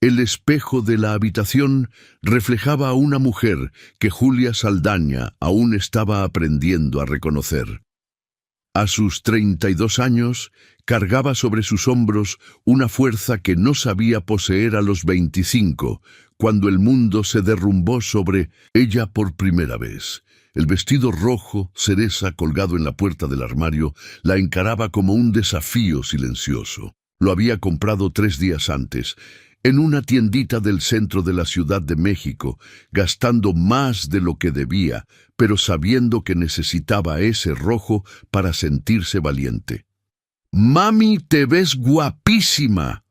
El espejo de la habitación reflejaba a una mujer que Julia Saldaña aún estaba aprendiendo a reconocer. A sus 32 años, cargaba sobre sus hombros una fuerza que no sabía poseer a los 25, cuando el mundo se derrumbó sobre ella por primera vez. El vestido rojo, cereza, colgado en la puerta del armario, la encaraba como un desafío silencioso. Lo había comprado 3 días antes, en una tiendita del centro de la Ciudad de México, gastando más de lo que debía, pero sabiendo que necesitaba ese rojo para sentirse valiente. «Mami, te ves guapísima».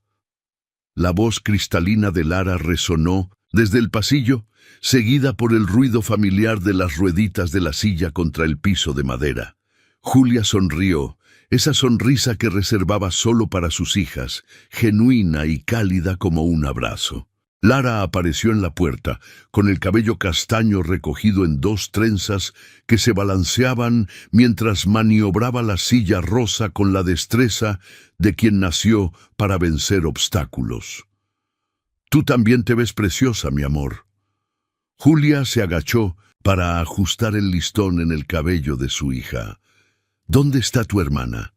La voz cristalina de Lara resonó desde el pasillo, seguida por el ruido familiar de las rueditas de la silla contra el piso de madera. Julia sonrió, esa sonrisa que reservaba solo para sus hijas, genuina y cálida como un abrazo. Lara apareció en la puerta, con el cabello castaño recogido en 2 trenzas que se balanceaban mientras maniobraba la silla rosa con la destreza de quien nació para vencer obstáculos. «Tú también te ves preciosa, mi amor». Julia se agachó para ajustar el listón en el cabello de su hija. «¿Dónde está tu hermana?»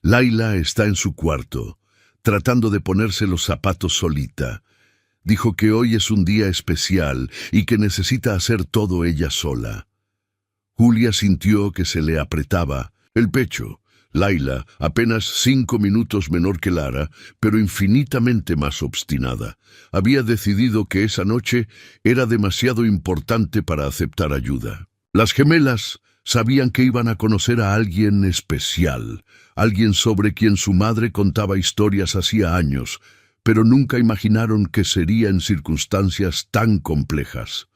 «Laila está en su cuarto, tratando de ponerse los zapatos solita. Dijo que hoy es un día especial y que necesita hacer todo ella sola». Julia sintió que se le apretaba el pecho. Laila, apenas 5 minutos menor que Lara, pero infinitamente más obstinada, había decidido que esa noche era demasiado importante para aceptar ayuda. Las gemelas sabían que iban a conocer a alguien especial, alguien sobre quien su madre contaba historias hacía años, pero nunca imaginaron que sería en circunstancias tan complejas.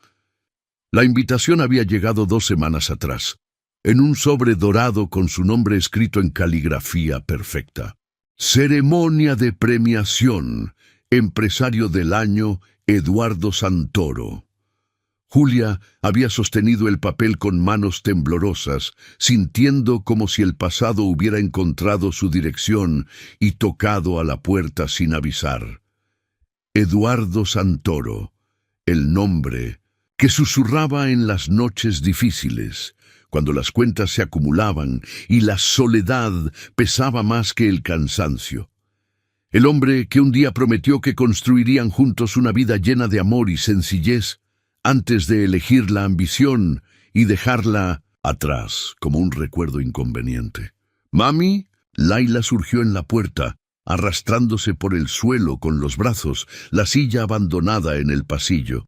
La invitación había llegado 2 semanas atrás, en un sobre dorado con su nombre escrito en caligrafía perfecta. Ceremonia de premiación, empresario del año, Eduardo Santoro. Julia había sostenido el papel con manos temblorosas, sintiendo como si el pasado hubiera encontrado su dirección y tocado a la puerta sin avisar. Eduardo Santoro, el nombre que susurraba en las noches difíciles, cuando las cuentas se acumulaban y la soledad pesaba más que el cansancio. El hombre que un día prometió que construirían juntos una vida llena de amor y sencillez, antes de elegir la ambición y dejarla atrás como un recuerdo inconveniente. «Mami», Laila surgió en la puerta, arrastrándose por el suelo con los brazos, la silla abandonada en el pasillo.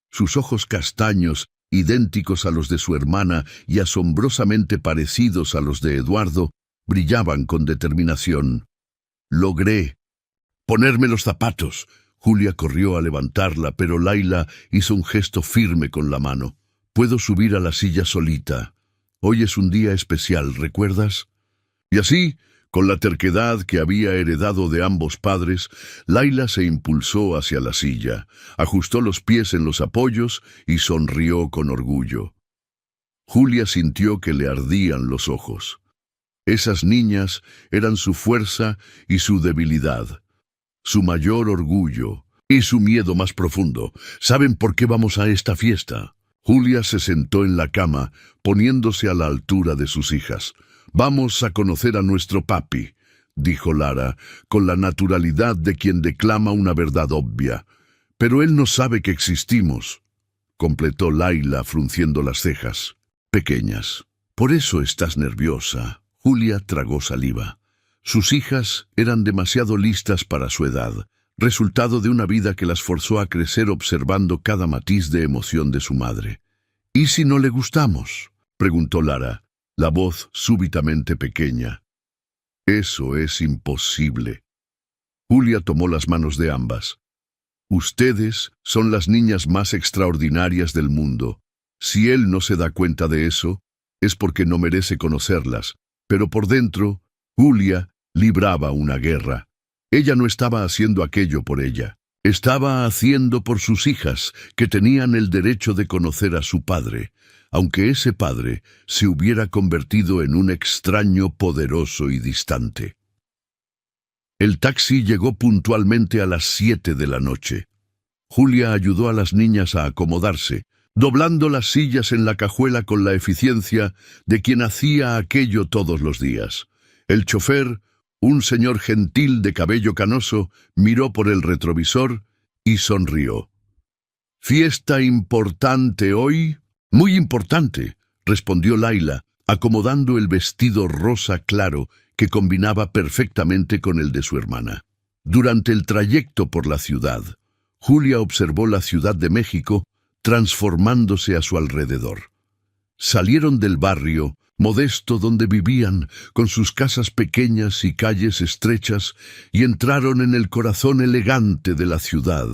Sus ojos castaños, idénticos a los de su hermana y asombrosamente parecidos a los de Eduardo, brillaban con determinación. «Logré ponerme los zapatos». Julia corrió a levantarla, pero Laila hizo un gesto firme con la mano. «Puedo subir a la silla solita. Hoy es un día especial, ¿recuerdas?» Y así, con la terquedad que había heredado de ambos padres, Laila se impulsó hacia la silla, ajustó los pies en los apoyos y sonrió con orgullo. Julia sintió que le ardían los ojos. Esas niñas eran su fuerza y su debilidad, su mayor orgullo y su miedo más profundo. «¿Saben por qué vamos a esta fiesta?» Julia se sentó en la cama, poniéndose a la altura de sus hijas. «Vamos a conocer a nuestro papi», dijo Lara, con la naturalidad de quien declama una verdad obvia. «Pero él no sabe que existimos», completó Laila frunciendo las cejas pequeñas. «Por eso estás nerviosa». Julia tragó saliva. Sus hijas eran demasiado listas para su edad, resultado de una vida que las forzó a crecer observando cada matiz de emoción de su madre. «¿Y si no le gustamos?», preguntó Lara, la voz súbitamente pequeña. «Eso es imposible». Julia tomó las manos de ambas. «Ustedes son las niñas más extraordinarias del mundo. Si él no se da cuenta de eso, es porque no merece conocerlas. Pero por dentro, Julia libraba una guerra. Ella no estaba haciendo aquello por ella. Estaba haciendo por sus hijas, que tenían el derecho de conocer a su padre, aunque ese padre se hubiera convertido en un extraño poderoso y distante. El taxi llegó puntualmente a las 7 de la noche. Julia ayudó a las niñas a acomodarse, doblando las sillas en la cajuela con la eficiencia de quien hacía aquello todos los días. El chofer, un señor gentil de cabello canoso, miró por el retrovisor y sonrió. «¿Fiesta importante hoy?» «Muy importante», respondió Laila, acomodando el vestido rosa claro que combinaba perfectamente con el de su hermana. Durante el trayecto por la ciudad, Julia observó la Ciudad de México transformándose a su alrededor. Salieron del barrio modesto donde vivían, con sus casas pequeñas y calles estrechas, y entraron en el corazón elegante de la ciudad,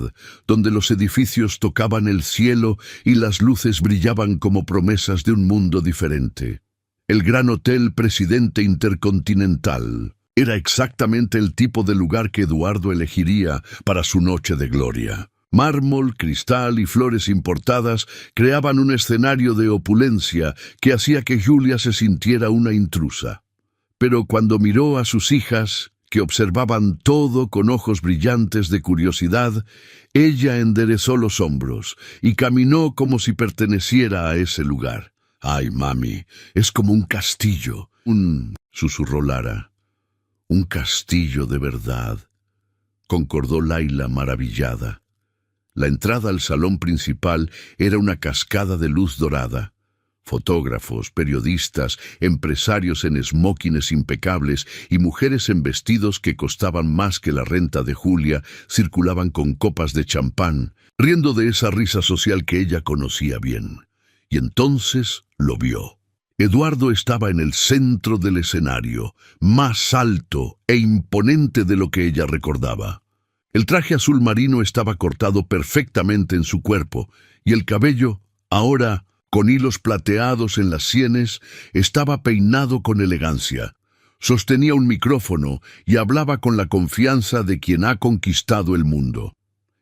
donde los edificios tocaban el cielo y las luces brillaban como promesas de un mundo diferente. El Gran Hotel Presidente Intercontinental era exactamente el tipo de lugar que Eduardo elegiría para su noche de gloria. Mármol, cristal y flores importadas creaban un escenario de opulencia que hacía que Julia se sintiera una intrusa. Pero cuando miró a sus hijas, que observaban todo con ojos brillantes de curiosidad, ella enderezó los hombros y caminó como si perteneciera a ese lugar. «Ay, mami, es como un castillo», susurró Lara. «Un castillo de verdad», concordó Laila maravillada. La entrada al salón principal era una cascada de luz dorada. Fotógrafos, periodistas, empresarios en esmóquines impecables y mujeres en vestidos que costaban más que la renta de Julia circulaban con copas de champán, riendo de esa risa social que ella conocía bien. Y entonces lo vio. Eduardo estaba en el centro del escenario, más alto e imponente de lo que ella recordaba. El traje azul marino estaba cortado perfectamente en su cuerpo, y el cabello, ahora con hilos plateados en las sienes, estaba peinado con elegancia. Sostenía un micrófono y hablaba con la confianza de quien ha conquistado el mundo.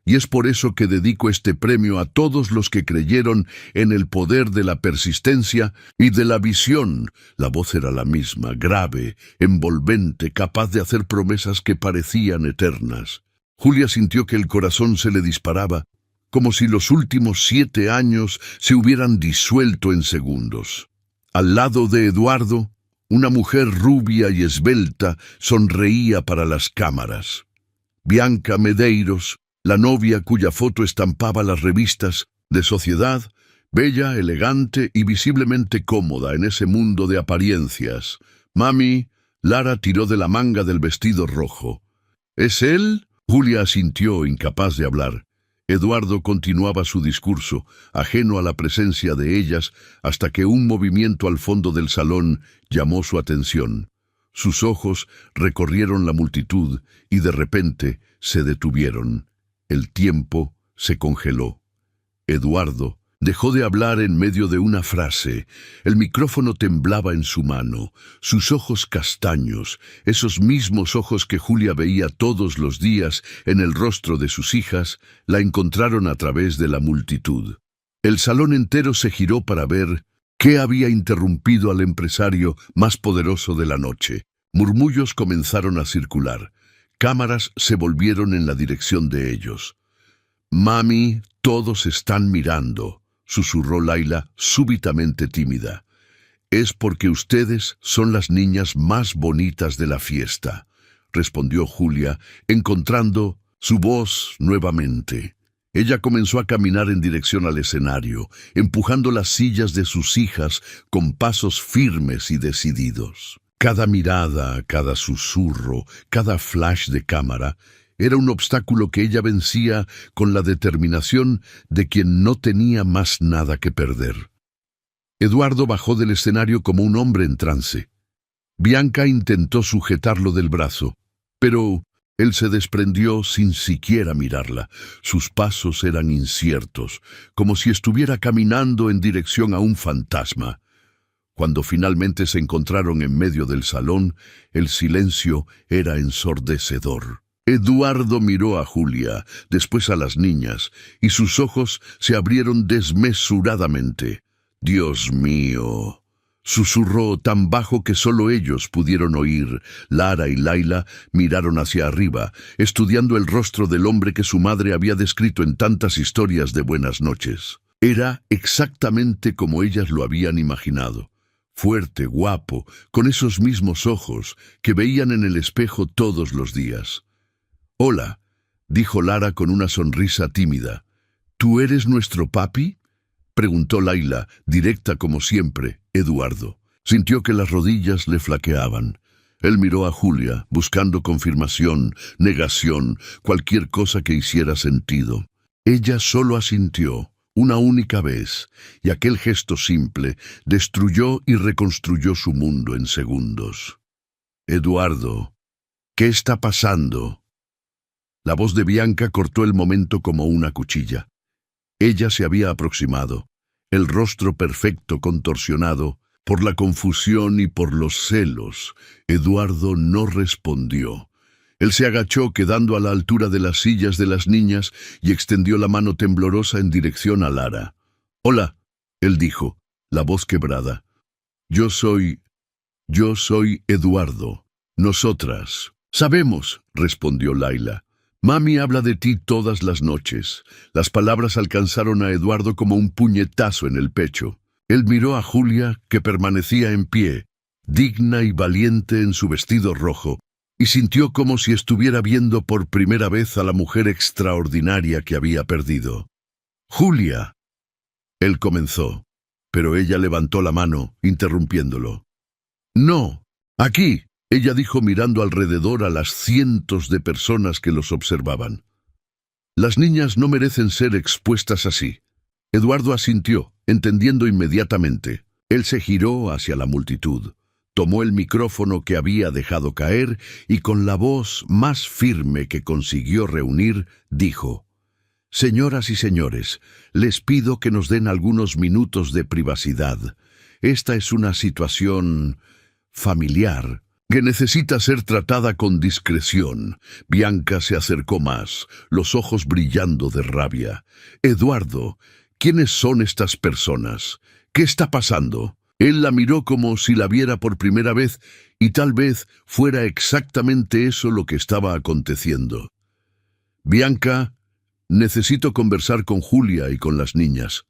Y es por eso que dedico este premio a todos los que creyeron en el poder de la persistencia y de la visión. La voz era la misma, grave, envolvente, capaz de hacer promesas que parecían eternas. Julia sintió que el corazón se le disparaba, como si los últimos 7 años se hubieran disuelto en segundos. Al lado de Eduardo, una mujer rubia y esbelta sonreía para las cámaras. Bianca Medeiros, la novia cuya foto estampaba las revistas de sociedad, bella, elegante y visiblemente cómoda en ese mundo de apariencias. «Mami», Lara tiró de la manga del vestido rojo. «¿Es él?» Julia asintió, incapaz de hablar. Eduardo continuaba su discurso, ajeno a la presencia de ellas, hasta que un movimiento al fondo del salón llamó su atención. Sus ojos recorrieron la multitud y de repente se detuvieron. El tiempo se congeló. Eduardo dejó de hablar en medio de una frase. El micrófono temblaba en su mano. Sus ojos castaños, esos mismos ojos que Julia veía todos los días en el rostro de sus hijas, la encontraron a través de la multitud. El salón entero se giró para ver qué había interrumpido al empresario más poderoso de la noche. Murmullos comenzaron a circular. Cámaras se volvieron en la dirección de ellos. «Mami, todos están mirando», susurró Laila, súbitamente tímida. «Es porque ustedes son las niñas más bonitas de la fiesta», respondió Julia, encontrando su voz nuevamente. Ella comenzó a caminar en dirección al escenario, empujando las sillas de sus hijas con pasos firmes y decididos. Cada mirada, cada susurro, cada flash de cámara era un obstáculo que ella vencía con la determinación de quien no tenía más nada que perder. Eduardo bajó del escenario como un hombre en trance. Bianca intentó sujetarlo del brazo, pero él se desprendió sin siquiera mirarla. Sus pasos eran inciertos, como si estuviera caminando en dirección a un fantasma. Cuando finalmente se encontraron en medio del salón, el silencio era ensordecedor. Eduardo miró a Julia, después a las niñas, y sus ojos se abrieron desmesuradamente. «Dios mío», Susurró tan bajo que solo ellos pudieron oír. Lara y Laila miraron hacia arriba, estudiando el rostro del hombre que su madre había descrito en tantas historias de buenas noches. Era exactamente como ellas lo habían imaginado. Fuerte, guapo, con esos mismos ojos que veían en el espejo todos los días. «Hola», dijo Lara con una sonrisa tímida. «¿Tú eres nuestro papi?», preguntó Laila, directa como siempre. Eduardo sintió que las rodillas le flaqueaban. Él miró a Julia, buscando confirmación, negación, cualquier cosa que hiciera sentido. Ella solo asintió, una única vez, y aquel gesto simple destruyó y reconstruyó su mundo en segundos. «Eduardo, ¿qué está pasando?». La voz de Bianca cortó el momento como una cuchilla. Ella se había aproximado, el rostro perfecto contorsionado por la confusión y por los celos. Eduardo no respondió. Él se agachó, quedando a la altura de las sillas de las niñas, y extendió la mano temblorosa en dirección a Lara. «Hola», él dijo, la voz quebrada. Yo soy Eduardo. Nosotras». «Sabemos», respondió Laila. «Mami habla de ti todas las noches». Las palabras alcanzaron a Eduardo como un puñetazo en el pecho. Él miró a Julia, que permanecía en pie, digna y valiente en su vestido rojo, y sintió como si estuviera viendo por primera vez a la mujer extraordinaria que había perdido. «Julia», él comenzó, pero ella levantó la mano, interrumpiéndolo. «No, aquí», ella dijo mirando alrededor a las cientos de personas que los observaban. «Las niñas no merecen ser expuestas así». Eduardo asintió, entendiendo inmediatamente. Él se giró hacia la multitud, tomó el micrófono que había dejado caer y con la voz más firme que consiguió reunir, dijo: «Señoras y señores, les pido que nos den algunos minutos de privacidad. Esta es una situación familiar que necesita ser tratada con discreción». Bianca se acercó más, los ojos brillando de rabia. «Eduardo, ¿quiénes son estas personas? ¿Qué está pasando?». Él la miró como si la viera por primera vez, y tal vez fuera exactamente eso lo que estaba aconteciendo. «Bianca, necesito conversar con Julia y con las niñas.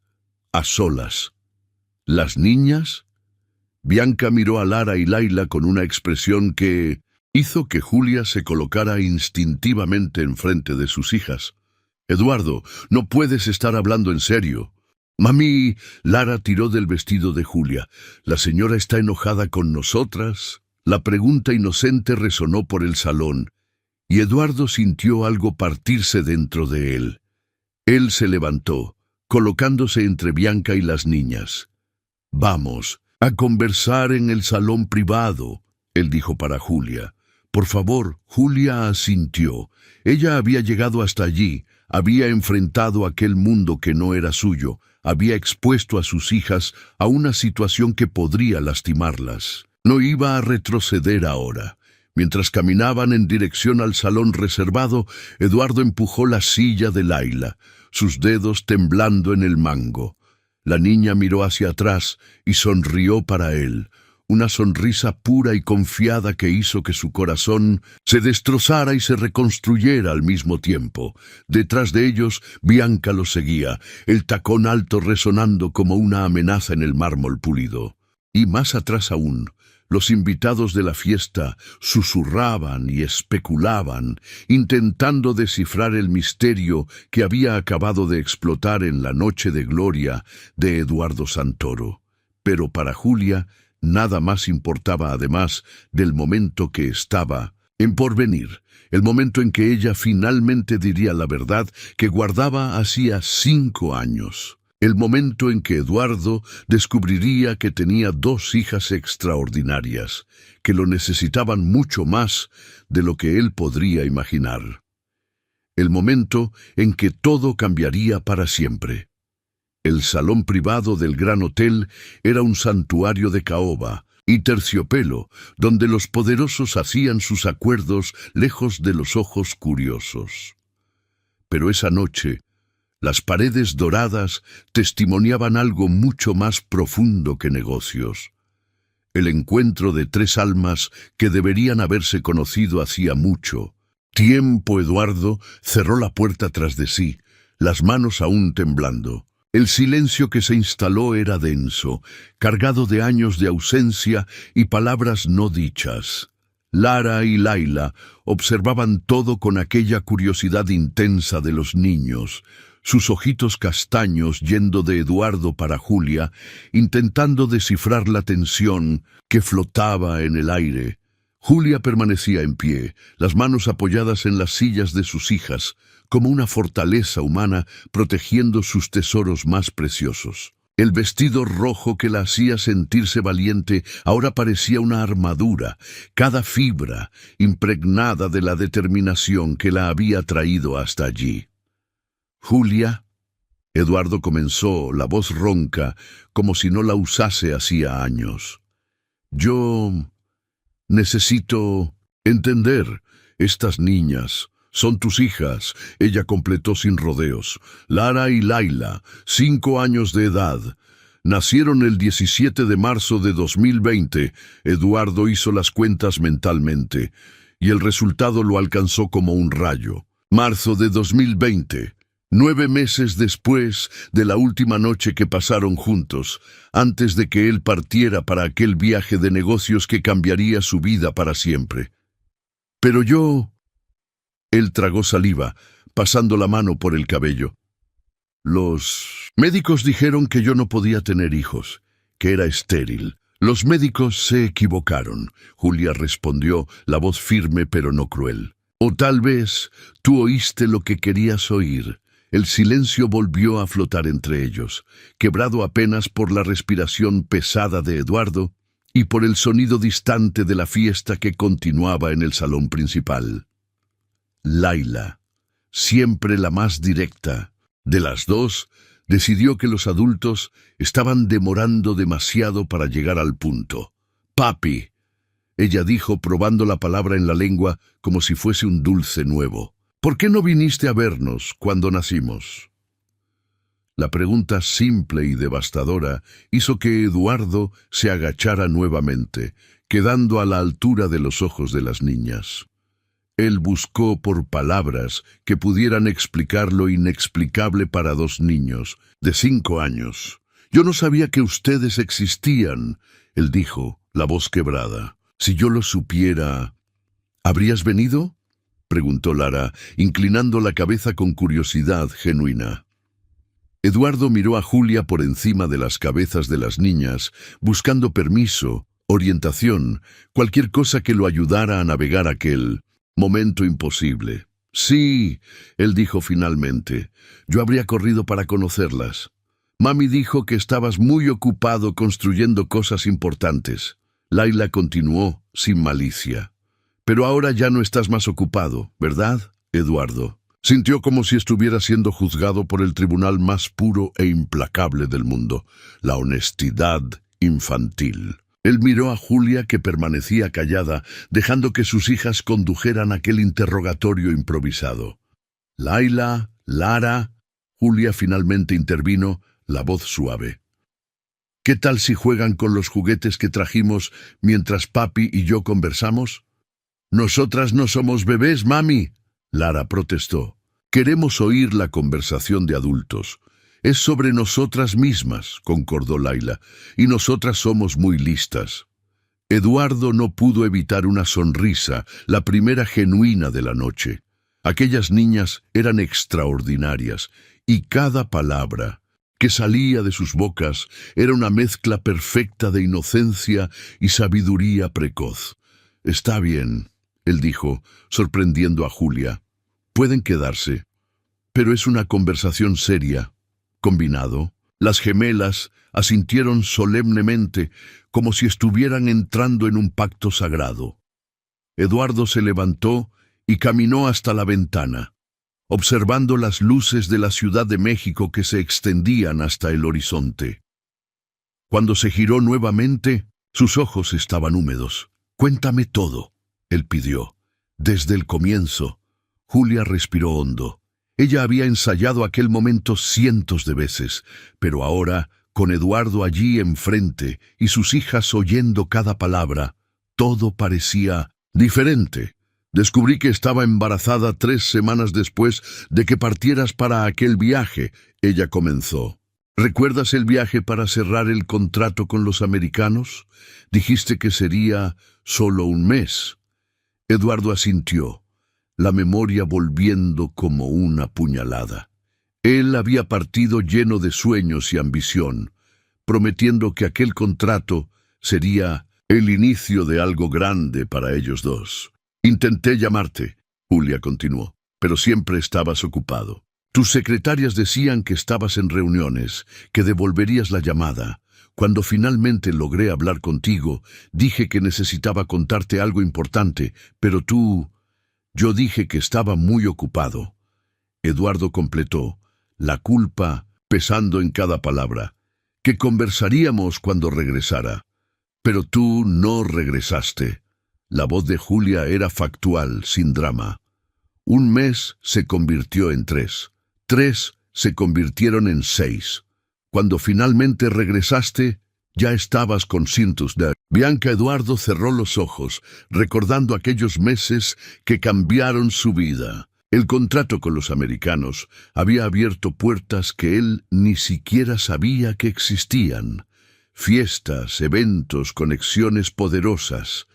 A solas». «¿Las niñas?». Bianca miró a Lara y Laila con una expresión que hizo que Julia se colocara instintivamente enfrente de sus hijas. «Eduardo, no puedes estar hablando en serio». «Mami», Lara tiró del vestido de Julia. «¿La señora está enojada con nosotras?». La pregunta inocente resonó por el salón, y Eduardo sintió algo partirse dentro de él. Él se levantó, colocándose entre Bianca y las niñas. «Vamos a conversar en el salón privado», él dijo para Julia. «Por favor». Julia asintió. Ella había llegado hasta allí, había enfrentado aquel mundo que no era suyo, había expuesto a sus hijas a una situación que podría lastimarlas. No iba a retroceder ahora. Mientras caminaban en dirección al salón reservado, Eduardo empujó la silla de Laila, sus dedos temblando en el mango. La niña miró hacia atrás y sonrió para él, una sonrisa pura y confiada que hizo que su corazón se destrozara y se reconstruyera al mismo tiempo. Detrás de ellos, Bianca los seguía, el tacón alto resonando como una amenaza en el mármol pulido. Y más atrás aún, los invitados de la fiesta susurraban y especulaban, intentando descifrar el misterio que había acabado de explotar en la noche de gloria de Eduardo Santoro. Pero para Julia, nada más importaba además del momento que estaba en porvenir, el momento en que ella finalmente diría la verdad que guardaba hacía 5 años. El momento en que Eduardo descubriría que tenía 2 hijas extraordinarias, que lo necesitaban mucho más de lo que él podría imaginar. El momento en que todo cambiaría para siempre. El salón privado del gran hotel era un santuario de caoba y terciopelo, donde los poderosos hacían sus acuerdos lejos de los ojos curiosos. Pero esa noche, las paredes doradas testimoniaban algo mucho más profundo que negocios. el encuentro de tres almas que deberían haberse conocido hacía mucho tiempo. Eduardo cerró la puerta tras de sí, las manos aún temblando. El silencio que se instaló era denso, cargado de años de ausencia y palabras no dichas. Lara y Laila observaban todo con aquella curiosidad intensa de los niños, sus ojitos castaños yendo de Eduardo para Julia, intentando descifrar la tensión que flotaba en el aire. Julia permanecía en pie, las manos apoyadas en las sillas de sus hijas, como una fortaleza humana protegiendo sus tesoros más preciosos. El vestido rojo que la hacía sentirse valiente ahora parecía una armadura, cada fibra impregnada de la determinación que la había traído hasta allí. «Julia», Eduardo comenzó, la voz ronca, como si no la usase hacía años. «Yo necesito entender. Estas niñas son tus hijas», ella completó sin rodeos. «Lara y Laila, 5 años de edad. Nacieron el 17 de marzo de 2020. Eduardo hizo las cuentas mentalmente, y el resultado lo alcanzó como un rayo. Marzo de 2020. 9 meses después de la última noche que pasaron juntos, antes de que él partiera para aquel viaje de negocios que cambiaría su vida para siempre. Pero yo... Él tragó saliva, pasando la mano por el cabello. Los médicos dijeron que yo no podía tener hijos, que era estéril. Los médicos se equivocaron, Julia respondió, la voz firme pero no cruel. O tal vez tú oíste lo que querías oír. El silencio volvió a flotar entre ellos, quebrado apenas por la respiración pesada de Eduardo y por el sonido distante de la fiesta que continuaba en el salón principal. Laila, siempre la más directa de las dos, decidió que los adultos estaban demorando demasiado para llegar al punto. «Papi», ella dijo probando la palabra en la lengua como si fuese un dulce nuevo. «¿Por qué no viniste a vernos cuando nacimos?» La pregunta simple y devastadora hizo que Eduardo se agachara nuevamente, quedando a la altura de los ojos de las niñas. Él buscó por palabras que pudieran explicar lo inexplicable para 2 niños de 5 años. «Yo no sabía que ustedes existían», él dijo, la voz quebrada. «Si yo lo supiera, ¿habrías venido?», preguntó Lara, inclinando la cabeza con curiosidad genuina. Eduardo miró a Julia por encima de las cabezas de las niñas, buscando permiso, orientación, cualquier cosa que lo ayudara a navegar aquel momento imposible. «Sí», él dijo finalmente, «yo habría corrido para conocerlas. Mami dijo que estabas muy ocupado construyendo cosas importantes». Laila continuó, sin malicia. «Pero ahora ya no estás más ocupado, ¿verdad, Eduardo?» Sintió como si estuviera siendo juzgado por el tribunal más puro e implacable del mundo, la honestidad infantil. Él miró a Julia, que permanecía callada, dejando que sus hijas condujeran aquel interrogatorio improvisado. «Laila, Lara», Julia finalmente intervino, la voz suave. «¿Qué tal si juegan con los juguetes que trajimos mientras papi y yo conversamos?» «Nosotras no somos bebés, mami», Lara protestó. «Queremos oír la conversación de adultos. Es sobre nosotras mismas», concordó Laila, «y nosotras somos muy listas». Eduardo no pudo evitar una sonrisa, la primera genuina de la noche. Aquellas niñas eran extraordinarias, y cada palabra que salía de sus bocas era una mezcla perfecta de inocencia y sabiduría precoz. «Está bien», él dijo, sorprendiendo a Julia. «Pueden quedarse, pero es una conversación seria». Combinado, las gemelas asintieron solemnemente, como si estuvieran entrando en un pacto sagrado. Eduardo se levantó y caminó hasta la ventana, observando las luces de la Ciudad de México que se extendían hasta el horizonte. Cuando se giró nuevamente, sus ojos estaban húmedos. «Cuéntame todo», él pidió. «Desde el comienzo». Julia respiró hondo. Ella había ensayado aquel momento cientos de veces, pero ahora, con Eduardo allí enfrente y sus hijas oyendo cada palabra, todo parecía diferente. Descubrí que estaba embarazada 3 semanas después de que partieras para aquel viaje, ella comenzó. ¿Recuerdas el viaje para cerrar el contrato con los americanos? Dijiste que sería solo un mes. Eduardo asintió, la memoria volviendo como una puñalada. Él había partido lleno de sueños y ambición, prometiendo que aquel contrato sería el inicio de algo grande para ellos dos. Intenté llamarte, Julia continuó, pero siempre estabas ocupado. Tus secretarias decían que estabas en reuniones, que devolverías la llamada. Cuando finalmente logré hablar contigo, dije que necesitaba contarte algo importante, pero yo dije que estaba muy ocupado. Eduardo completó, la culpa pesando en cada palabra, que conversaríamos cuando regresara. Pero tú no regresaste. La voz de Julia era factual, sin drama. 1 mes se convirtió en 3. 3 se convirtieron en 6. Cuando finalmente regresaste, ya estabas con cientos de... Bianca Eduardo cerró los ojos, recordando aquellos meses que cambiaron su vida. El contrato con los americanos había abierto puertas que él ni siquiera sabía que existían. Fiestas, eventos, conexiones poderosas.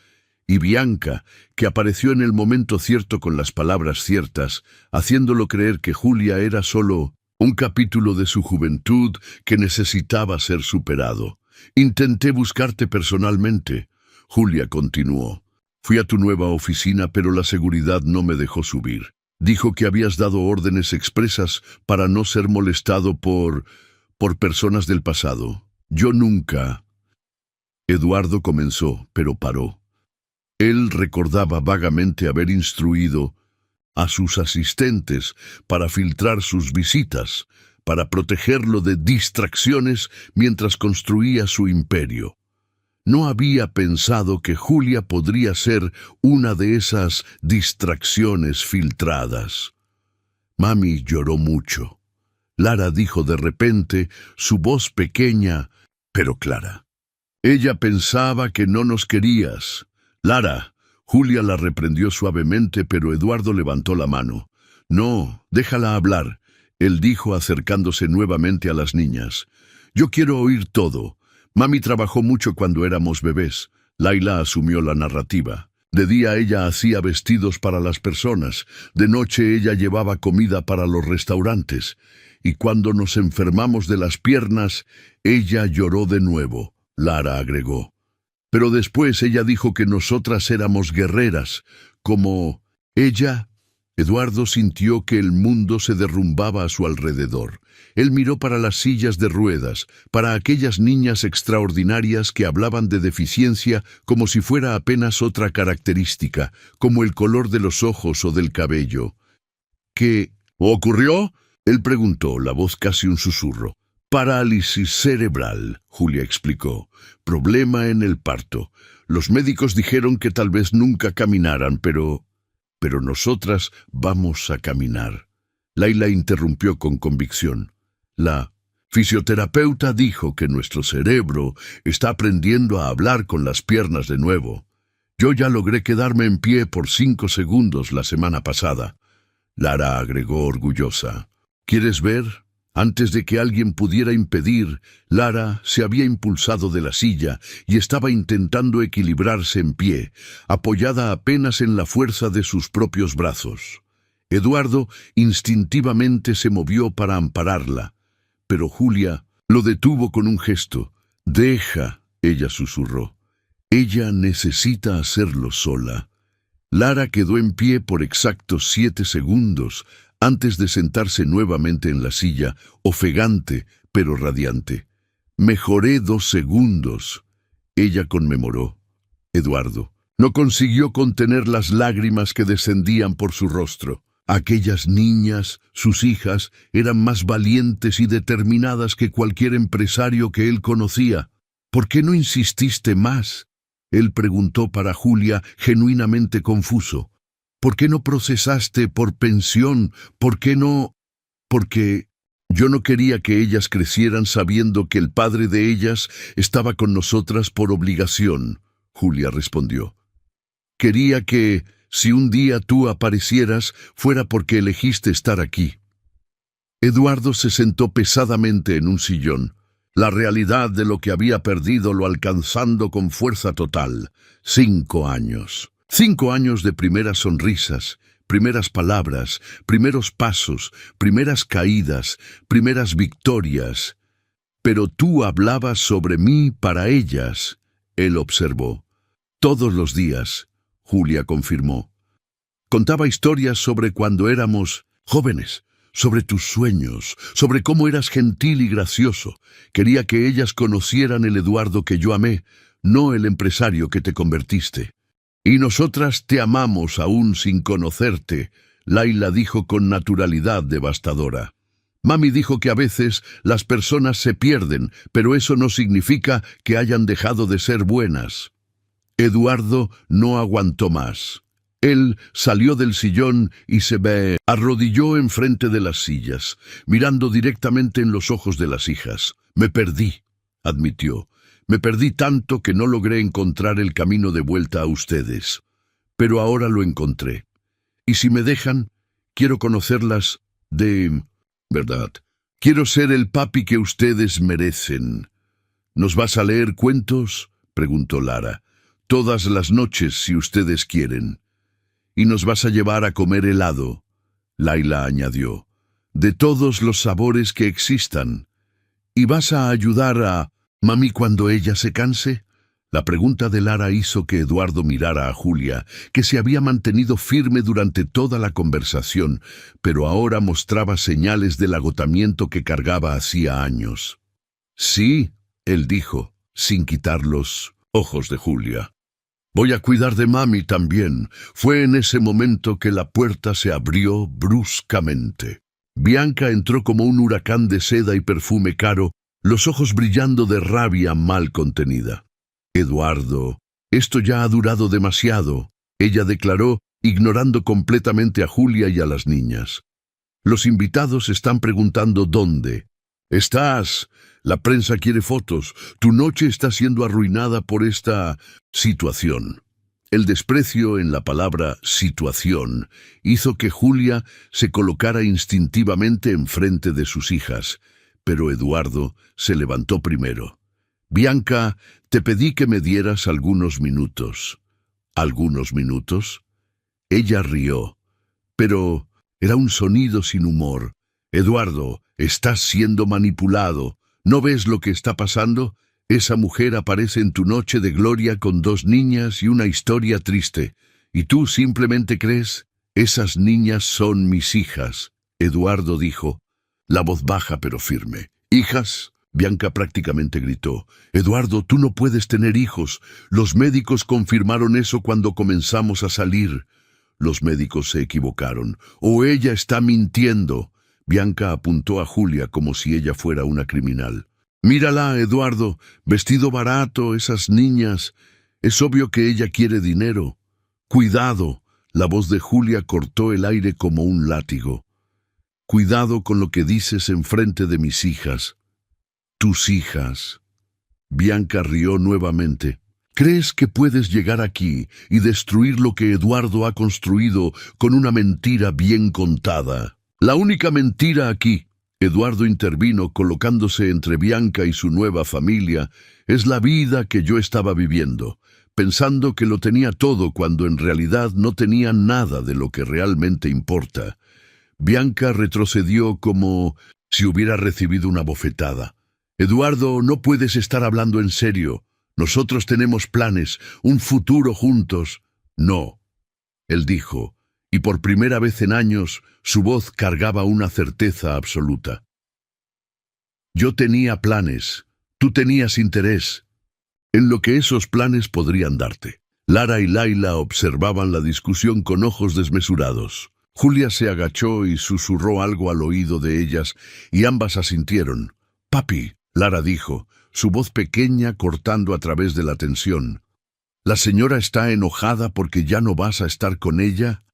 Y Bianca, que apareció en el momento cierto con las palabras ciertas, haciéndolo creer que Julia era solo un capítulo de su juventud que necesitaba ser superado. Intenté buscarte personalmente. Julia continuó. Fui a tu nueva oficina, pero la seguridad no me dejó subir. Dijo que habías dado órdenes expresas para no ser molestado por personas del pasado. Yo nunca... Eduardo comenzó, pero paró. Él recordaba vagamente haber instruido a sus asistentes para filtrar sus visitas, para protegerlo de distracciones mientras construía su imperio. No había pensado que Julia podría ser una de esas distracciones filtradas. Mami lloró mucho. Lara dijo de repente, su voz pequeña, pero clara. Ella pensaba que no nos querías. Lara, Julia la reprendió suavemente, pero Eduardo levantó la mano. No, déjala hablar, él dijo acercándose nuevamente a las niñas. Yo quiero oír todo. Mami trabajó mucho cuando éramos bebés. Laila asumió la narrativa. De día ella hacía vestidos para las personas, de noche ella llevaba comida para los restaurantes, y cuando nos enfermamos de las piernas, ella lloró de nuevo, Lara agregó. Pero después ella dijo que nosotras éramos guerreras, como ella. Eduardo sintió que el mundo se derrumbaba a su alrededor. Él miró para las sillas de ruedas, para aquellas niñas extraordinarias que hablaban de deficiencia como si fuera apenas otra característica, como el color de los ojos o del cabello. ¿Qué ocurrió? Él preguntó, la voz casi un susurro. Parálisis cerebral, Julia explicó. Problema en el parto. Los médicos dijeron que tal vez nunca caminaran, pero nosotras vamos a caminar. Laila interrumpió con convicción. La fisioterapeuta dijo que nuestro cerebro está aprendiendo a hablar con las piernas de nuevo. Yo ya logré quedarme en pie por 5 segundos la semana pasada. Lara agregó orgullosa. ¿Quieres ver? Antes de que alguien pudiera impedir, Lara se había impulsado de la silla y estaba intentando equilibrarse en pie, apoyada apenas en la fuerza de sus propios brazos. Eduardo instintivamente se movió para ampararla, pero Julia lo detuvo con un gesto. «Deja», ella susurró. «Ella necesita hacerlo sola». Lara quedó en pie por exactos 7 segundos, antes de sentarse nuevamente en la silla, ofegante, pero radiante. «Mejoré 2 segundos», ella conmemoró. Eduardo no consiguió contener las lágrimas que descendían por su rostro. Aquellas niñas, sus hijas, eran más valientes y determinadas que cualquier empresario que él conocía. «¿Por qué no insististe más?», él preguntó para Julia, genuinamente confuso. «¿Por qué no procesaste por pensión? ¿Por qué no...?» «Porque Yo no quería que ellas crecieran sabiendo que el padre de ellas estaba con nosotras por obligación, Julia respondió. Quería que, si un día tú aparecieras, fuera porque elegiste estar aquí. Eduardo se sentó pesadamente en un sillón. La realidad de lo que había perdido lo alcanzando con fuerza total. 5 años. 5 años de primeras sonrisas, primeras palabras, primeros pasos, primeras caídas, primeras victorias. Pero tú hablabas sobre mí para ellas, él observó. Todos los días, Julia confirmó. Contaba historias sobre cuando éramos jóvenes, sobre tus sueños, sobre cómo eras gentil y gracioso. Quería que ellas conocieran el Eduardo que yo amé, no el empresario que te convertiste. Y nosotras te amamos aún sin conocerte, Laila dijo con naturalidad devastadora. Mami dijo que a veces las personas se pierden, pero eso no significa que hayan dejado de ser buenas. Eduardo no aguantó más. Él salió del sillón y se arrodilló enfrente de las sillas, mirando directamente en los ojos de las hijas. Me perdí, admitió. Me perdí tanto que no logré encontrar el camino de vuelta a ustedes. Pero ahora lo encontré. Y si me dejan, quiero conocerlas de verdad. Quiero ser el papi que ustedes merecen. ¿Nos vas a leer cuentos?, preguntó Lara. Todas las noches, si ustedes quieren. Y nos vas a llevar a comer helado, Laila añadió, de todos los sabores que existan. ¿Y vas a ayudar a mami cuando ella se canse? La pregunta de Lara hizo que Eduardo mirara a Julia, que se había mantenido firme durante toda la conversación, pero ahora mostraba señales del agotamiento que cargaba hacía años. Sí, él dijo, sin quitar los ojos de Julia. Voy a cuidar de mami también. Fue en ese momento que la puerta se abrió bruscamente. Bianca entró como un huracán de seda y perfume caro, los ojos brillando de rabia mal contenida. Eduardo, esto ya ha durado demasiado, ella declaró, ignorando completamente a Julia y a las niñas. Los invitados están preguntando dónde. ¿Estás? La prensa quiere fotos. Tu noche está siendo arruinada por esta situación. El desprecio en la palabra situación hizo que Julia se colocara instintivamente enfrente de sus hijas, pero Eduardo se levantó primero. Bianca, te pedí que me dieras algunos minutos. ¿Algunos minutos? Ella rió, pero era un sonido sin humor. Eduardo, estás siendo manipulado. ¿No ves lo que está pasando? Esa mujer aparece en tu noche de gloria con 2 niñas y una historia triste. ¿Y tú simplemente crees? Esas niñas son mis hijas, Eduardo dijo, la voz baja pero firme. ¿Hijas? Bianca prácticamente gritó. Eduardo, tú no puedes tener hijos. Los médicos confirmaron eso cuando comenzamos a salir. Los médicos se equivocaron. O ella está mintiendo. Bianca apuntó a Julia como si ella fuera una criminal. Mírala, Eduardo, vestido barato, esas niñas. Es obvio que ella quiere dinero. Cuidado, la voz de Julia cortó el aire como un látigo. Cuidado con lo que dices enfrente de mis hijas. Tus hijas. Bianca rió nuevamente. ¿Crees que puedes llegar aquí y destruir lo que Eduardo ha construido con una mentira bien contada? La única mentira aquí, Eduardo intervino colocándose entre Bianca y su nueva familia, es la vida que yo estaba viviendo, pensando que lo tenía todo cuando en realidad no tenía nada de lo que realmente importa. Bianca retrocedió como si hubiera recibido una bofetada. Eduardo, no puedes estar hablando en serio. Nosotros tenemos planes, un futuro juntos. No, él dijo, y por primera vez en años su voz cargaba una certeza absoluta. Yo tenía planes, tú tenías interés en lo que esos planes podrían darte. Lara y Laila observaban la discusión con ojos desmesurados. Julia se agachó y susurró algo al oído de ellas, y ambas asintieron. «Papi», Lara dijo, su voz pequeña cortando a través de la tensión. «¿La señora está enojada porque ya no vas a estar con ella?»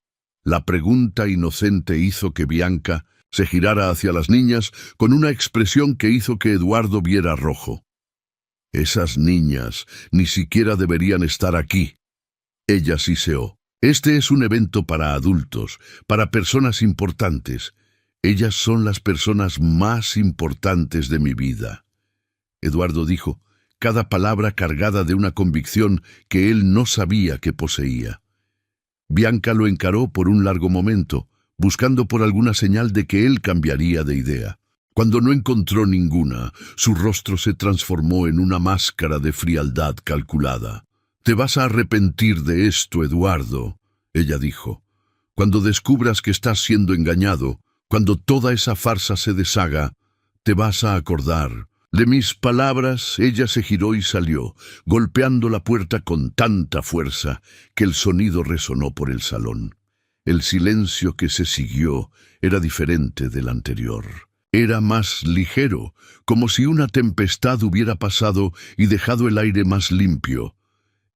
La pregunta inocente hizo que Bianca se girara hacia las niñas con una expresión que hizo que Eduardo viera rojo. Esas niñas ni siquiera deberían estar aquí. Ella siseó. Este es un evento para adultos, para personas importantes. Ellas son las personas más importantes de mi vida. Eduardo dijo, cada palabra cargada de una convicción que él no sabía que poseía. Bianca lo encaró por un largo momento, buscando por alguna señal de que él cambiaría de idea. Cuando no encontró ninguna, su rostro se transformó en una máscara de frialdad calculada. «Te vas a arrepentir de esto, Eduardo», ella dijo. «Cuando descubras que estás siendo engañado, cuando toda esa farsa se deshaga, te vas a acordar». De mis palabras, ella se giró y salió, golpeando la puerta con tanta fuerza que el sonido resonó por el salón. El silencio que se siguió era diferente del anterior. Era más ligero, como si una tempestad hubiera pasado y dejado el aire más limpio.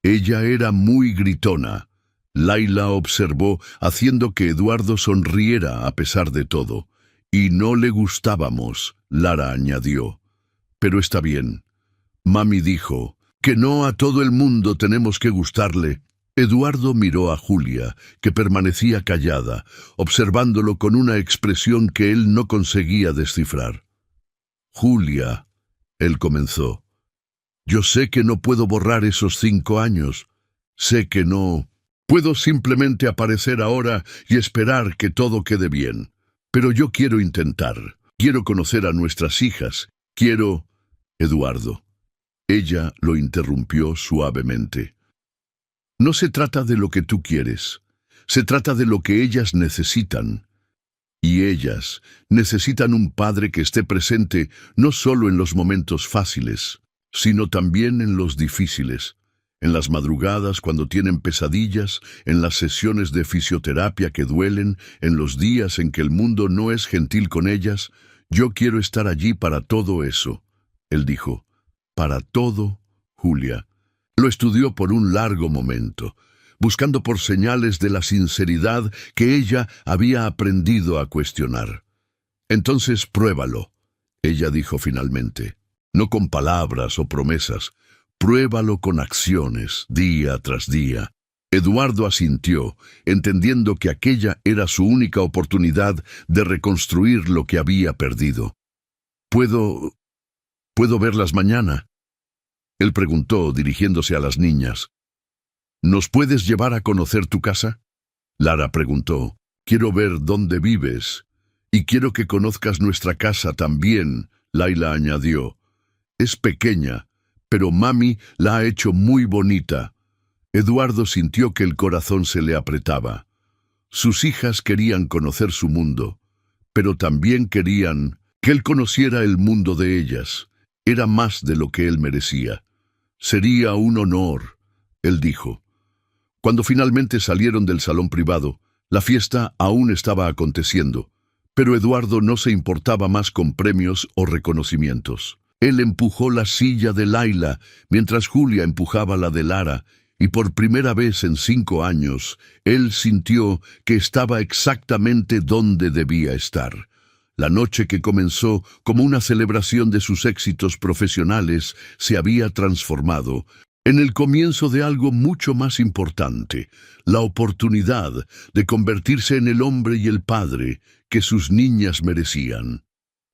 Ella era muy gritona. Laila observó, haciendo que Eduardo sonriera a pesar de todo. «Y no le gustábamos», Lara añadió. «Pero está bien». Mami dijo, «que no a todo el mundo tenemos que gustarle». Eduardo miró a Julia, que permanecía callada, observándolo con una expresión que él no conseguía descifrar. «Julia», él comenzó, «yo sé que no puedo borrar esos 5 años. Sé que no. Puedo simplemente aparecer ahora y esperar que todo quede bien. Pero yo quiero intentar. Quiero conocer a nuestras hijas. Quiero...» Eduardo. Ella lo interrumpió suavemente. «No se trata de lo que tú quieres. Se trata de lo que ellas necesitan. Y ellas necesitan un padre que esté presente no solo en los momentos fáciles, sino también en los difíciles. En las madrugadas cuando tienen pesadillas, en las sesiones de fisioterapia que duelen, en los días en que el mundo no es gentil con ellas. Yo quiero estar allí para todo eso». Él dijo, «Para todo, Julia». Lo estudió por un largo momento, buscando por señales de la sinceridad que ella había aprendido a cuestionar. «Entonces pruébalo», ella dijo finalmente. «No con palabras o promesas, pruébalo con acciones, día tras día». Eduardo asintió, entendiendo que aquella era su única oportunidad de reconstruir lo que había perdido. ¿Puedo verlas mañana?», él preguntó, dirigiéndose a las niñas. «¿Nos puedes llevar a conocer tu casa?», Lara preguntó. «Quiero ver dónde vives. Y quiero que conozcas nuestra casa también», Laila añadió. «Es pequeña, pero mami la ha hecho muy bonita». Eduardo sintió que el corazón se le apretaba. Sus hijas querían conocer su mundo, pero también querían que él conociera el mundo de ellas. Era más de lo que él merecía. «Sería un honor», él dijo. Cuando finalmente salieron del salón privado, la fiesta aún estaba aconteciendo, pero Eduardo no se importaba más con premios o reconocimientos. Él empujó la silla de Laila, mientras Julia empujaba la de Lara, y por primera vez en 5 años, él sintió que estaba exactamente donde debía estar. La noche que comenzó como una celebración de sus éxitos profesionales se había transformado en el comienzo de algo mucho más importante, la oportunidad de convertirse en el hombre y el padre que sus niñas merecían.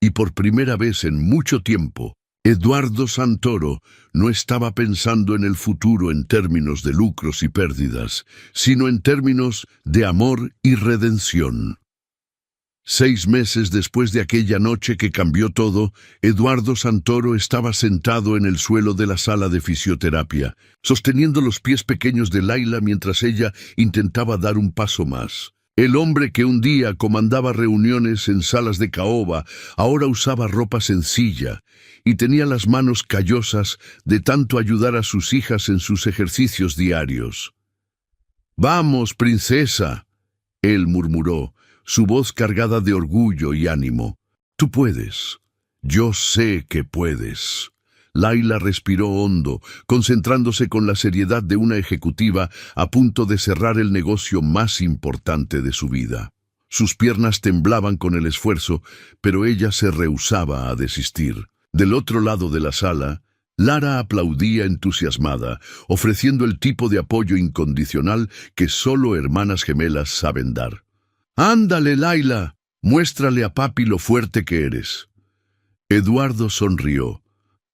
Y por primera vez en mucho tiempo, Eduardo Santoro no estaba pensando en el futuro en términos de lucros y pérdidas, sino en términos de amor y redención. 6 meses después de aquella noche que cambió todo, Eduardo Santoro estaba sentado en el suelo de la sala de fisioterapia, sosteniendo los pies pequeños de Laila mientras ella intentaba dar un paso más. El hombre que un día comandaba reuniones en salas de caoba, ahora usaba ropa sencilla y tenía las manos callosas de tanto ayudar a sus hijas en sus ejercicios diarios. «Vamos, princesa», él murmuró, su voz cargada de orgullo y ánimo. «Tú puedes. Yo sé que puedes». Laila respiró hondo, concentrándose con la seriedad de una ejecutiva a punto de cerrar el negocio más importante de su vida. Sus piernas temblaban con el esfuerzo, pero ella se rehusaba a desistir. Del otro lado de la sala, Lara aplaudía entusiasmada, ofreciendo el tipo de apoyo incondicional que solo hermanas gemelas saben dar. «Ándale, Laila, muéstrale a papi lo fuerte que eres». Eduardo sonrió,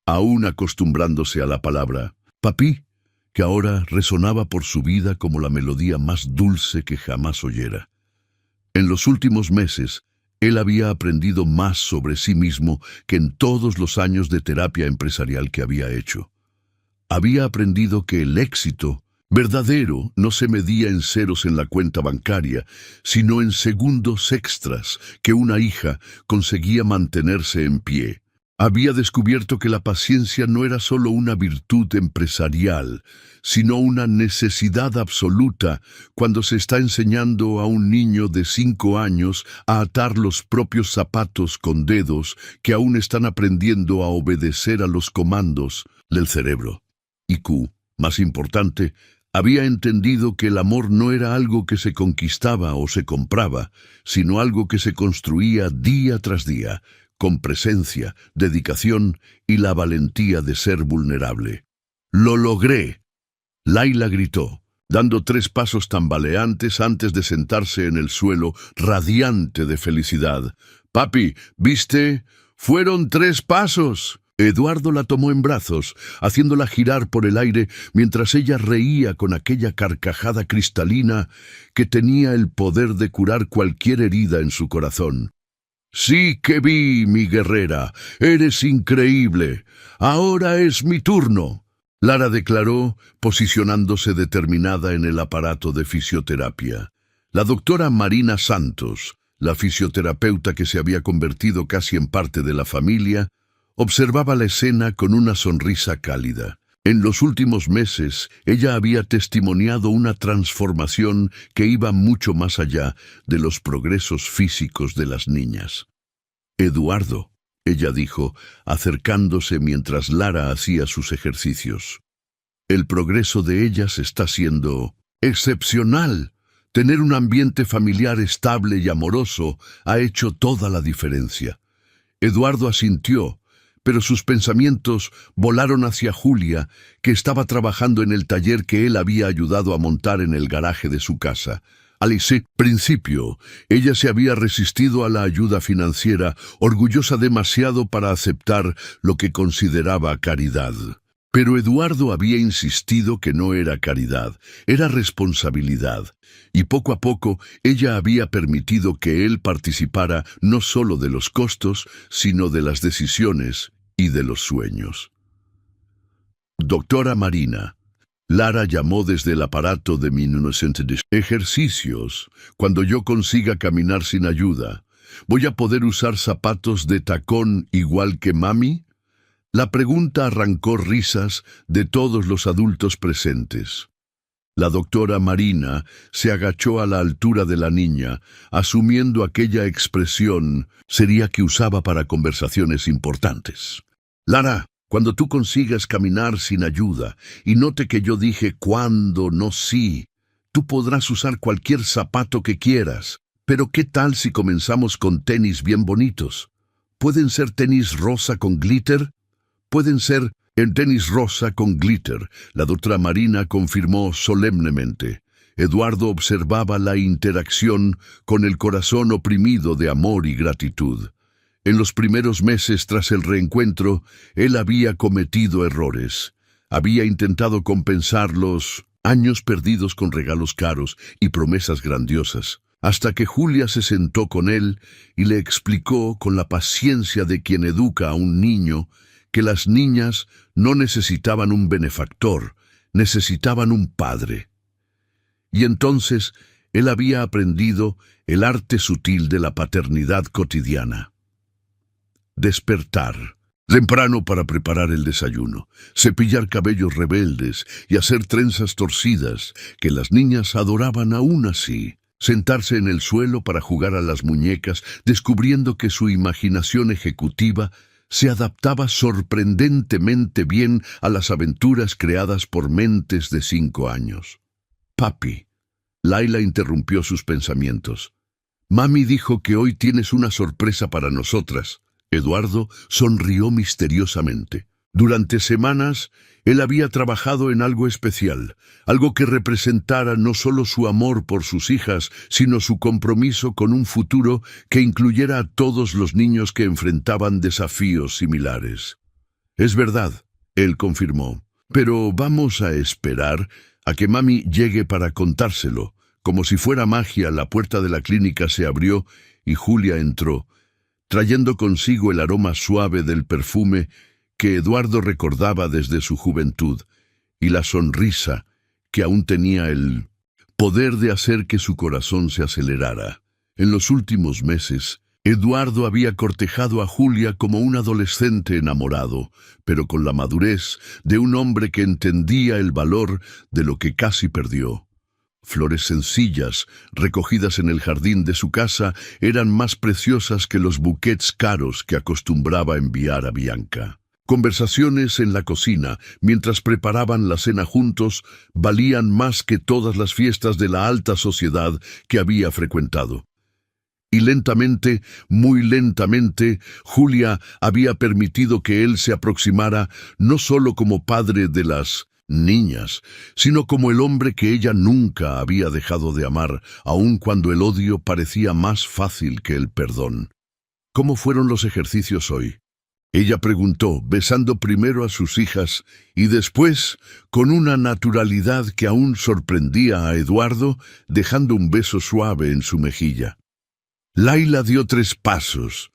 aún acostumbrándose a la palabra «papi», que ahora resonaba por su vida como la melodía más dulce que jamás oyera. En los últimos meses, él había aprendido más sobre sí mismo que en todos los años de terapia empresarial que había hecho. Había aprendido que el éxito verdadero no se medía en ceros en la cuenta bancaria, sino en segundos extras que una hija conseguía mantenerse en pie. Había descubierto que la paciencia no era solo una virtud empresarial, sino una necesidad absoluta cuando se está enseñando a un niño de 5 años a atar los propios zapatos con dedos que aún están aprendiendo a obedecer a los comandos del cerebro. Y Q, más importante, había entendido que el amor no era algo que se conquistaba o se compraba, sino algo que se construía día tras día, con presencia, dedicación y la valentía de ser vulnerable. «¡Lo logré!», Laila gritó, dando 3 pasos tambaleantes antes de sentarse en el suelo, radiante de felicidad. «Papi, ¿viste? ¡Fueron 3 pasos!». Eduardo la tomó en brazos, haciéndola girar por el aire mientras ella reía con aquella carcajada cristalina que tenía el poder de curar cualquier herida en su corazón. «Sí que vi, mi guerrera. Eres increíble. Ahora es mi turno», Lara declaró, posicionándose determinada en el aparato de fisioterapia. La doctora Marina Santos, la fisioterapeuta que se había convertido casi en parte de la familia, observaba la escena con una sonrisa cálida. En los últimos meses, ella había testimoniado una transformación que iba mucho más allá de los progresos físicos de las niñas. «Eduardo», ella dijo, acercándose mientras Lara hacía sus ejercicios. «El progreso de ellas está siendo excepcional. Tener un ambiente familiar estable y amoroso ha hecho toda la diferencia». Eduardo asintió, pero sus pensamientos volaron hacia Julia, que estaba trabajando en el taller que él había ayudado a montar en el garaje de su casa. Al principio, ella se había resistido a la ayuda financiera, orgullosa demasiado para aceptar lo que consideraba caridad. Pero Eduardo había insistido que no era caridad, era responsabilidad, y poco a poco ella había permitido que él participara no solo de los costos, sino de las decisiones y de los sueños. «Doctora Marina», Lara llamó desde el aparato de mi ejercicios. «Cuando yo consiga caminar sin ayuda, ¿voy a poder usar zapatos de tacón igual que mami?». La pregunta arrancó risas de todos los adultos presentes. La doctora Marina se agachó a la altura de la niña, asumiendo aquella expresión sería que usaba para conversaciones importantes. «Lara, cuando tú consigas caminar sin ayuda, y note que yo dije cuándo, no sí, tú podrás usar cualquier zapato que quieras. Pero ¿qué tal si comenzamos con tenis bien bonitos? ¿Pueden ser tenis rosa con glitter? Pueden ser en tenis rosa con glitter», la doctora Marina confirmó solemnemente. Eduardo observaba la interacción con el corazón oprimido de amor y gratitud. En los primeros meses tras el reencuentro, él había cometido errores. Había intentado compensar los años perdidos con regalos caros y promesas grandiosas, hasta que Julia se sentó con él y le explicó con la paciencia de quien educa a un niño que las niñas no necesitaban un benefactor, necesitaban un padre. Y entonces él había aprendido el arte sutil de la paternidad cotidiana. Despertar temprano para preparar el desayuno, cepillar cabellos rebeldes y hacer trenzas torcidas que las niñas adoraban aún así. Sentarse en el suelo para jugar a las muñecas, descubriendo que su imaginación ejecutiva se adaptaba sorprendentemente bien a las aventuras creadas por mentes de 5 años. «Papi», Laila interrumpió sus pensamientos. Mami dijo que hoy tienes una sorpresa para nosotras. Eduardo sonrió misteriosamente. Durante semanas, él había trabajado en algo especial, algo que representara no solo su amor por sus hijas, sino su compromiso con un futuro que incluyera a todos los niños que enfrentaban desafíos similares. Es verdad, él confirmó, pero vamos a esperar a que mami llegue para contárselo. Como si fuera magia, la puerta de la clínica se abrió y Julia entró, trayendo consigo el aroma suave del perfume que Eduardo recordaba desde su juventud, y la sonrisa que aún tenía el poder de hacer que su corazón se acelerara. En los últimos meses, Eduardo había cortejado a Julia como un adolescente enamorado, pero con la madurez de un hombre que entendía el valor de lo que casi perdió. Flores sencillas, recogidas en el jardín de su casa, eran más preciosas que los buquets caros que acostumbraba enviar a Bianca. Conversaciones en la cocina, mientras preparaban la cena juntos, valían más que todas las fiestas de la alta sociedad que había frecuentado. Y lentamente, muy lentamente, Julia había permitido que él se aproximara no solo como padre de las niñas, sino como el hombre que ella nunca había dejado de amar, aun cuando el odio parecía más fácil que el perdón. ¿Cómo fueron los ejercicios hoy?, ella preguntó, besando primero a sus hijas y después, con una naturalidad que aún sorprendía a Eduardo, dejando un beso suave en su mejilla. Laila dio 3 pasos.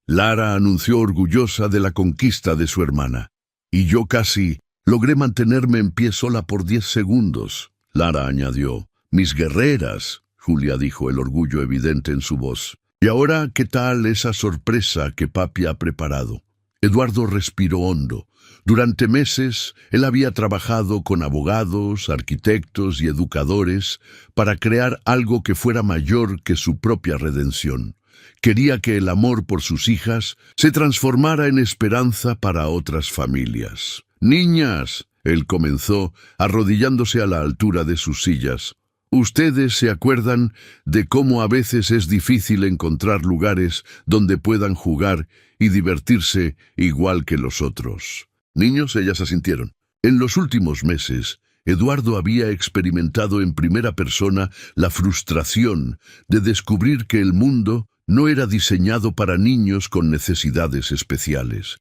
Lara anunció orgullosa de la conquista de su hermana. Y yo casi logré mantenerme en pie sola por 10 segundos. Lara añadió. Mis guerreras, Julia dijo, el orgullo evidente en su voz. ¿Y ahora qué tal esa sorpresa que papi ha preparado? Eduardo respiró hondo. Durante meses, él había trabajado con abogados, arquitectos y educadores para crear algo que fuera mayor que su propia redención. Quería que el amor por sus hijas se transformara en esperanza para otras familias. «Niñas», él comenzó, arrodillándose a la altura de sus sillas. «Ustedes se acuerdan de cómo a veces es difícil encontrar lugares donde puedan jugar y divertirse igual que los otros». Niños, ellas asintieron. En los últimos meses, Eduardo había experimentado en primera persona la frustración de descubrir que el mundo no era diseñado para niños con necesidades especiales.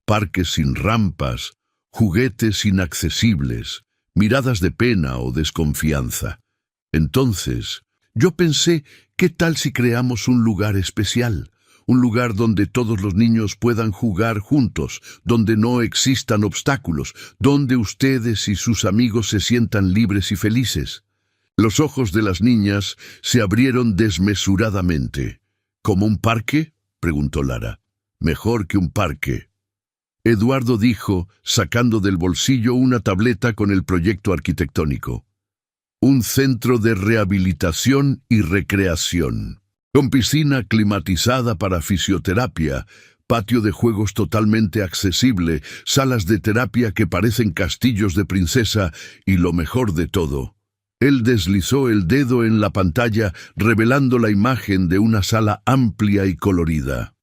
Parques sin rampas, juguetes inaccesibles, miradas de pena o desconfianza. Entonces, yo pensé, ¿qué tal si creamos un lugar especial? Un lugar donde todos los niños puedan jugar juntos, donde no existan obstáculos, donde ustedes y sus amigos se sientan libres y felices. Los ojos de las niñas se abrieron desmesuradamente. ¿Como un parque?, preguntó Lara. Mejor que un parque. Eduardo dijo, sacando del bolsillo una tableta con el proyecto arquitectónico. Un centro de rehabilitación y recreación. Con piscina climatizada para fisioterapia, patio de juegos totalmente accesible, salas de terapia que parecen castillos de princesa y lo mejor de todo. Él deslizó el dedo en la pantalla revelando la imagen de una sala amplia y colorida.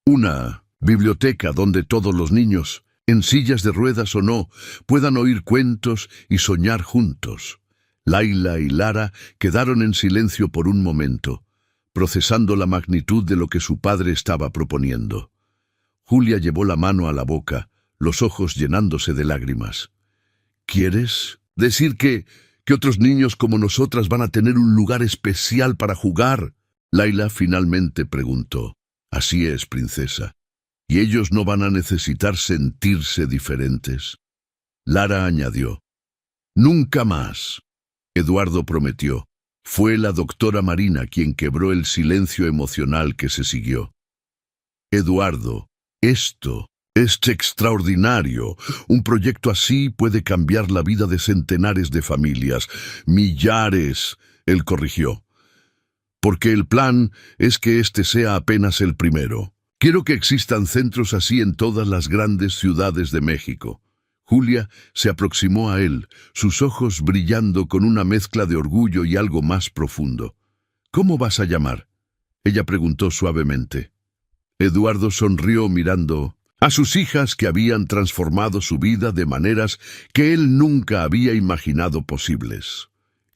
Una biblioteca donde todos los niños, en sillas de ruedas o no, puedan oír cuentos y soñar juntos. Laila y Lara quedaron en silencio por un momento, procesando la magnitud de lo que su padre estaba proponiendo. Julia llevó la mano a la boca, los ojos llenándose de lágrimas. ¿Quieres decir que otros niños como nosotras van a tener un lugar especial para jugar? Laila finalmente preguntó. Así es, princesa. ¿Y ellos no van a necesitar sentirse diferentes? Lara añadió. Nunca más. Eduardo prometió. Fue la doctora Marina quien quebró el silencio emocional que se siguió. Eduardo, esto es extraordinario. Un proyecto así puede cambiar la vida de centenares de familias, millares, él corrigió. Porque el plan es que este sea apenas el primero. Quiero que existan centros así en todas las grandes ciudades de México. Julia se aproximó a él, sus ojos brillando con una mezcla de orgullo y algo más profundo. ¿Cómo vas a llamar? Ella preguntó suavemente. Eduardo sonrió mirando a sus hijas que habían transformado su vida de maneras que él nunca había imaginado posibles.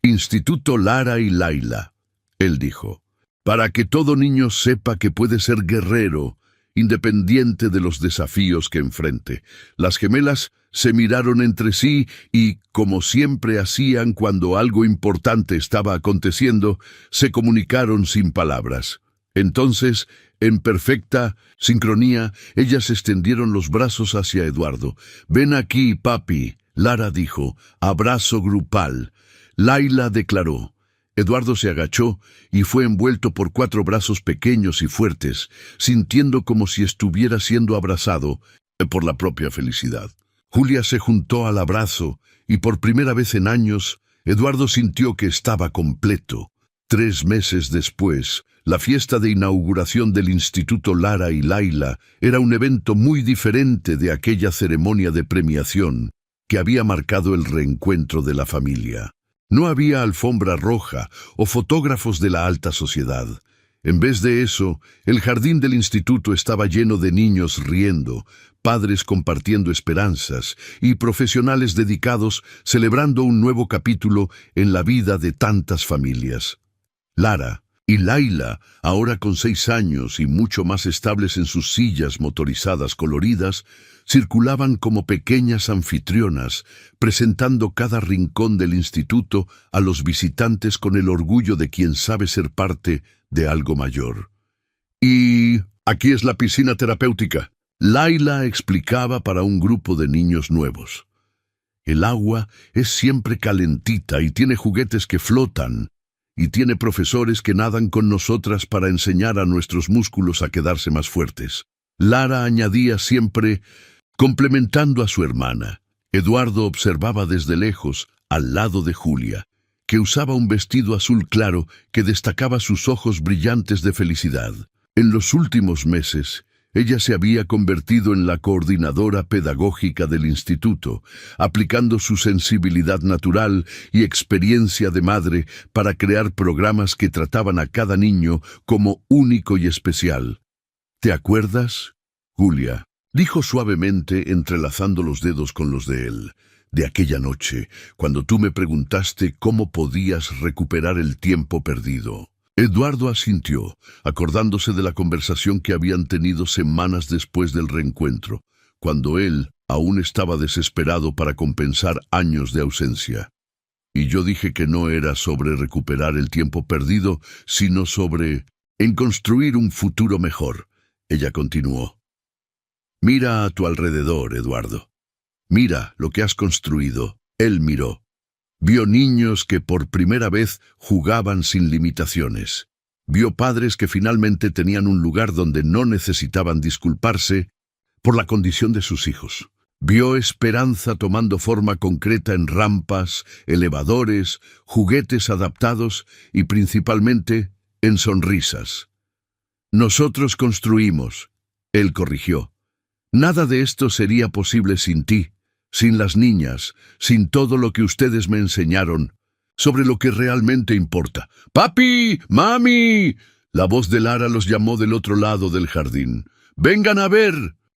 Instituto Lara y Laila, él dijo, para que todo niño sepa que puede ser guerrero, independiente de los desafíos que enfrente. Las gemelas se miraron entre sí y, como siempre hacían cuando algo importante estaba aconteciendo, se comunicaron sin palabras. Entonces, en perfecta sincronía, ellas extendieron los brazos hacia Eduardo. «Ven aquí, papi», Lara dijo. «Abrazo grupal». Laila declaró. Eduardo se agachó y fue envuelto por 4 brazos pequeños y fuertes, sintiendo como si estuviera siendo abrazado por la propia felicidad. Julia se juntó al abrazo y por primera vez en años, Eduardo sintió que estaba completo. 3 meses después, la fiesta de inauguración del Instituto Lara y Laila era un evento muy diferente de aquella ceremonia de premiación que había marcado el reencuentro de la familia. No había alfombra roja o fotógrafos de la alta sociedad. En vez de eso, el jardín del instituto estaba lleno de niños riendo, padres compartiendo esperanzas y profesionales dedicados celebrando un nuevo capítulo en la vida de tantas familias. Lara y Laila, ahora con 6 años y mucho más estables en sus sillas motorizadas coloridas, circulaban como pequeñas anfitrionas, presentando cada rincón del instituto a los visitantes con el orgullo de quien sabe ser parte de algo mayor. «Y aquí es la piscina terapéutica», Laila explicaba para un grupo de niños nuevos. «El agua es siempre calentita y tiene juguetes que flotan, y tiene profesores que nadan con nosotras para enseñar a nuestros músculos a quedarse más fuertes». Lara añadía siempre, complementando a su hermana. Eduardo observaba desde lejos, al lado de Julia, que usaba un vestido azul claro que destacaba sus ojos brillantes de felicidad. En los últimos meses, ella se había convertido en la coordinadora pedagógica del instituto, aplicando su sensibilidad natural y experiencia de madre para crear programas que trataban a cada niño como único y especial. «¿Te acuerdas, Julia?», dijo suavemente, entrelazando los dedos con los de él, «de aquella noche, cuando tú me preguntaste cómo podías recuperar el tiempo perdido». Eduardo asintió, acordándose de la conversación que habían tenido semanas después del reencuentro, cuando él aún estaba desesperado para compensar años de ausencia. «Y yo dije que no era sobre recuperar el tiempo perdido, sino sobre en construir un futuro mejor», ella continuó. «Mira a tu alrededor, Eduardo. Mira lo que has construido». Él miró. Vio niños que por primera vez jugaban sin limitaciones. Vio padres que finalmente tenían un lugar donde no necesitaban disculparse por la condición de sus hijos. Vio esperanza tomando forma concreta en rampas, elevadores, juguetes adaptados y principalmente en sonrisas. «Nosotros construimos», él corrigió. «Nada de esto sería posible sin ti, sin las niñas, sin todo lo que ustedes me enseñaron sobre lo que realmente importa». «¡Papi! ¡Mami!», la voz de Lara los llamó del otro lado del jardín. «¡Vengan a ver!».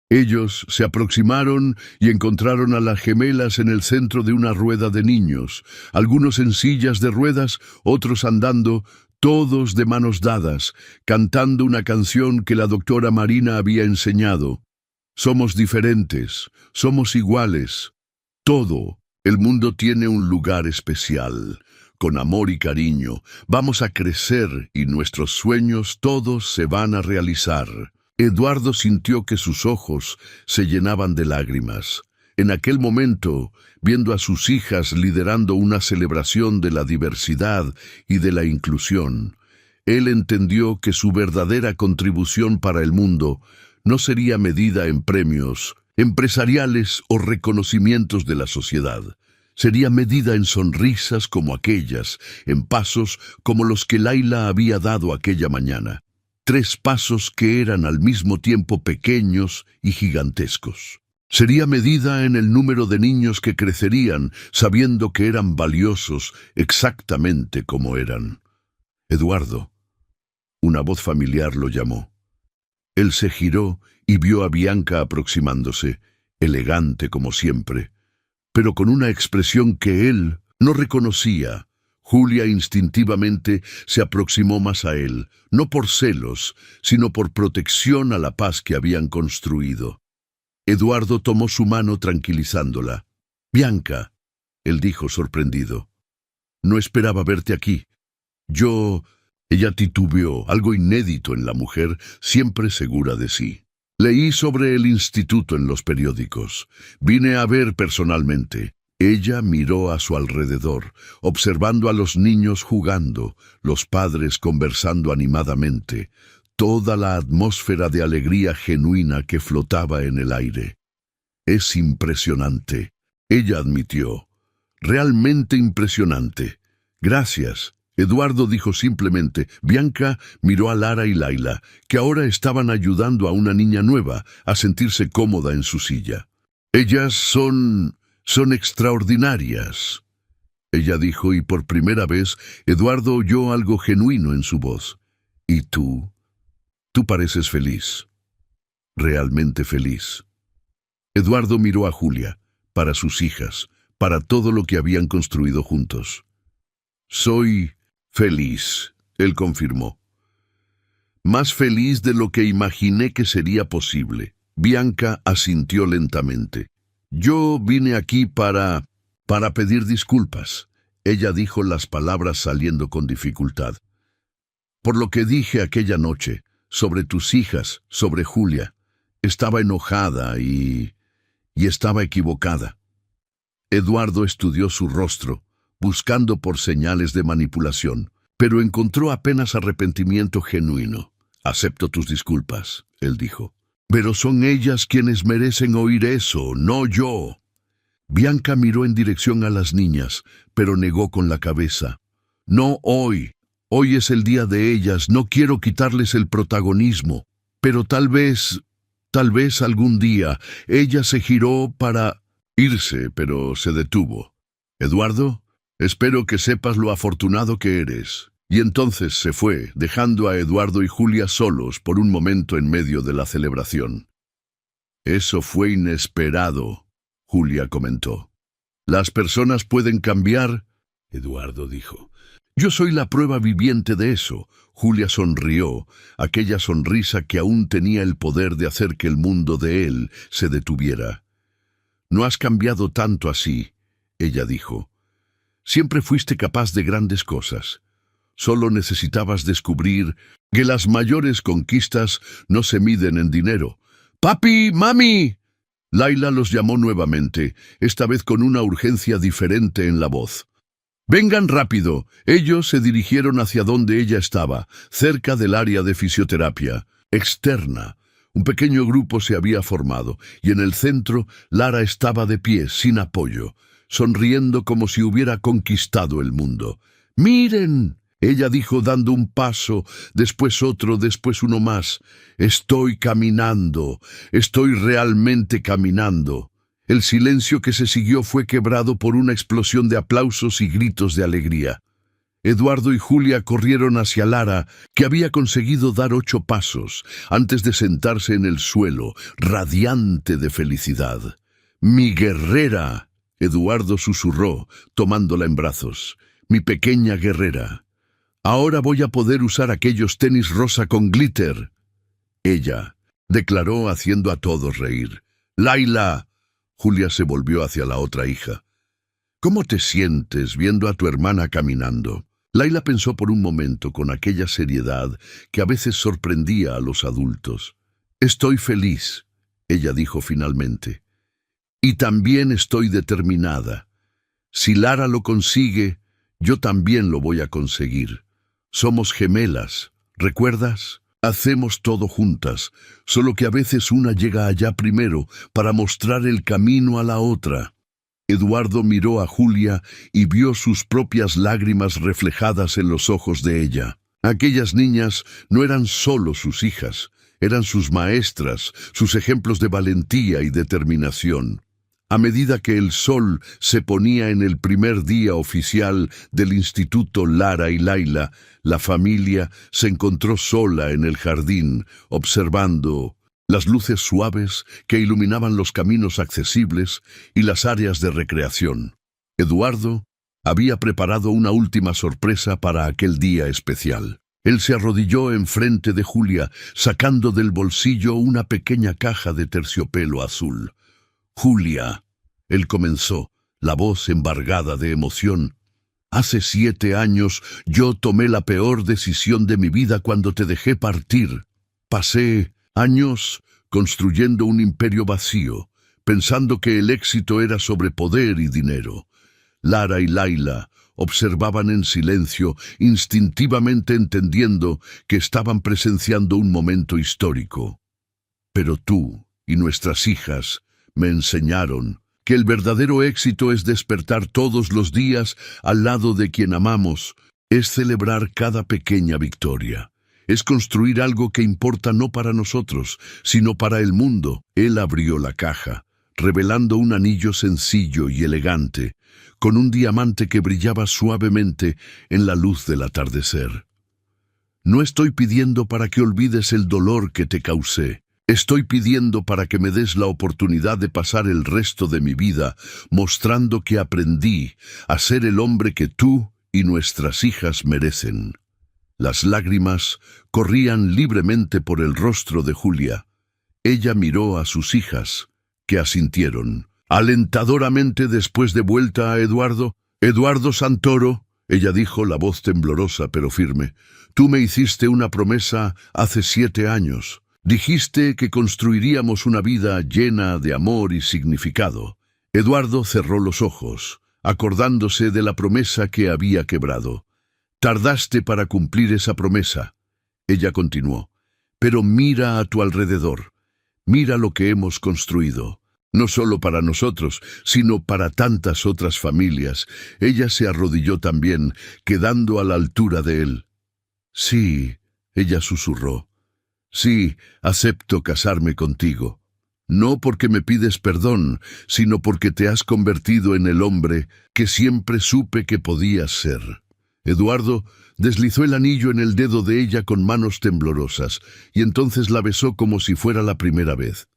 Ellos se aproximaron y encontraron a las gemelas en el centro de una rueda de niños, algunos en sillas de ruedas, otros andando, todos de manos dadas, cantando una canción que la doctora Marina había enseñado. «Somos diferentes, somos iguales. Todo, el mundo tiene un lugar especial. Con amor y cariño, vamos a crecer y nuestros sueños todos se van a realizar». Eduardo sintió que sus ojos se llenaban de lágrimas. En aquel momento, viendo a sus hijas liderando una celebración de la diversidad y de la inclusión, él entendió que su verdadera contribución para el mundo no sería medida en premios empresariales o reconocimientos de la sociedad. Sería medida en sonrisas como aquellas, en pasos como los que Laila había dado aquella mañana. 3 pasos que eran al mismo tiempo pequeños y gigantescos. Sería medida en el número de niños que crecerían, sabiendo que eran valiosos exactamente como eran. «Eduardo, Una voz familiar lo llamó. Él se giró y vio a Bianca aproximándose, elegante como siempre, pero con una expresión que él no reconocía. Julia instintivamente se aproximó más a él, no por celos, sino por protección a la paz que habían construido. Eduardo tomó su mano tranquilizándola. «Bianca», él dijo sorprendido, «no esperaba verte aquí. Ella titubeó, algo inédito en la mujer, siempre segura de sí. «Leí sobre el instituto en los periódicos. Vine a ver personalmente». Ella miró a su alrededor, observando a los niños jugando, los padres conversando animadamente, toda la atmósfera de alegría genuina que flotaba en el aire. «Es impresionante», ella admitió. «Realmente impresionante. Gracias». Eduardo dijo simplemente. Bianca miró a Lara y Laila, que ahora estaban ayudando a una niña nueva a sentirse cómoda en su silla. «Ellas son extraordinarias», ella dijo, y por primera vez Eduardo oyó algo genuino en su voz. «¿Y tú? Tú pareces feliz. Realmente feliz». Eduardo miró a Julia, para sus hijas, para todo lo que habían construido juntos. «Soy feliz», él confirmó. «Más feliz de lo que imaginé que sería posible». Bianca asintió lentamente. «Yo vine aquí para pedir disculpas», ella dijo, las palabras saliendo con dificultad. «Por lo que dije aquella noche, sobre tus hijas, sobre Julia. Estaba enojada y estaba equivocada». Eduardo estudió su rostro, buscando por señales de manipulación, pero encontró apenas arrepentimiento genuino. «Acepto tus disculpas», él dijo. «Pero son ellas quienes merecen oír eso, no yo». Bianca miró en dirección a las niñas, pero negó con la cabeza. «No hoy. Hoy es el día de ellas, no quiero quitarles el protagonismo. Pero tal vez algún día». Ella se giró para irse, pero se detuvo. «Eduardo, espero que sepas lo afortunado que eres». Y entonces se fue, dejando a Eduardo y Julia solos por un momento en medio de la celebración. «Eso fue inesperado», Julia comentó. «Las personas pueden cambiar», Eduardo dijo. «Yo soy la prueba viviente de eso». Julia sonrió, aquella sonrisa que aún tenía el poder de hacer que el mundo de él se detuviera. «No has cambiado tanto así», ella dijo. «Siempre fuiste capaz de grandes cosas. Solo necesitabas descubrir que las mayores conquistas no se miden en dinero». «¡Papi! ¡Mami!». Laila los llamó nuevamente, esta vez con una urgencia diferente en la voz. «Vengan rápido». Ellos se dirigieron hacia donde ella estaba, cerca del área de fisioterapia externa. Un pequeño grupo se había formado, y en el centro Lara estaba de pie, sin apoyo, sonriendo como si hubiera conquistado el mundo. «¡Miren!», ella dijo, dando un paso, después otro, después uno más. «Estoy caminando, estoy realmente caminando». El silencio que se siguió fue quebrado por una explosión de aplausos y gritos de alegría. Eduardo y Julia corrieron hacia Lara, que había conseguido dar 8 pasos, antes de sentarse en el suelo, radiante de felicidad. «¡Mi guerrera!», Eduardo susurró, tomándola en brazos. «Mi pequeña guerrera. Ahora voy a poder usar aquellos tenis rosa con glitter». Ella declaró, haciendo a todos reír. «¡Laila!». Julia se volvió hacia la otra hija. «¿Cómo te sientes viendo a tu hermana caminando?». Laila pensó por un momento con aquella seriedad que a veces sorprendía a los adultos. «Estoy feliz», ella dijo finalmente. «Y también estoy determinada. Si Lara lo consigue, yo también lo voy a conseguir. Somos gemelas, ¿recuerdas? Hacemos todo juntas, solo que a veces una llega allá primero para mostrar el camino a la otra». Eduardo miró a Julia y vio sus propias lágrimas reflejadas en los ojos de ella. Aquellas niñas no eran solo sus hijas, eran sus maestras, sus ejemplos de valentía y determinación. A medida que el sol se ponía en el primer día oficial del Instituto Lara y Laila, la familia se encontró sola en el jardín, observando las luces suaves que iluminaban los caminos accesibles y las áreas de recreación. Eduardo había preparado una última sorpresa para aquel día especial. Él se arrodilló enfrente de Julia, sacando del bolsillo una pequeña caja de terciopelo azul. «Julia», él comenzó, la voz embargada de emoción. «Hace 7 años yo tomé la peor decisión de mi vida cuando te dejé partir. Pasé años construyendo un imperio vacío, pensando que el éxito era sobre poder y dinero. Lara y Laila observaban en silencio, instintivamente entendiendo que estaban presenciando un momento histórico. Pero tú y nuestras hijas me enseñaron que el verdadero éxito es despertar todos los días al lado de quien amamos, es celebrar cada pequeña victoria. Es construir algo que importa no para nosotros, sino para el mundo». Él abrió la caja, revelando un anillo sencillo y elegante, con un diamante que brillaba suavemente en la luz del atardecer. «No estoy pidiendo para que olvides el dolor que te causé. Estoy pidiendo para que me des la oportunidad de pasar el resto de mi vida mostrando que aprendí a ser el hombre que tú y nuestras hijas merecen». Las lágrimas corrían libremente por el rostro de Julia. Ella miró a sus hijas, que asintieron alentadoramente después de vuelta a Eduardo. «Eduardo Santoro», ella dijo, la voz temblorosa pero firme, «tú me hiciste una promesa hace 7 años. Dijiste que construiríamos una vida llena de amor y significado». Eduardo cerró los ojos, acordándose de la promesa que había quebrado. «Tardaste para cumplir esa promesa», ella continuó, «pero mira a tu alrededor. Mira lo que hemos construido. No solo para nosotros, sino para tantas otras familias». Ella se arrodilló también, quedando a la altura de él. «Sí», ella susurró, «sí, acepto casarme contigo. No porque me pides perdón, sino porque te has convertido en el hombre que siempre supe que podías ser». Eduardo deslizó el anillo en el dedo de ella con manos temblorosas, y entonces la besó como si fuera la primera vez.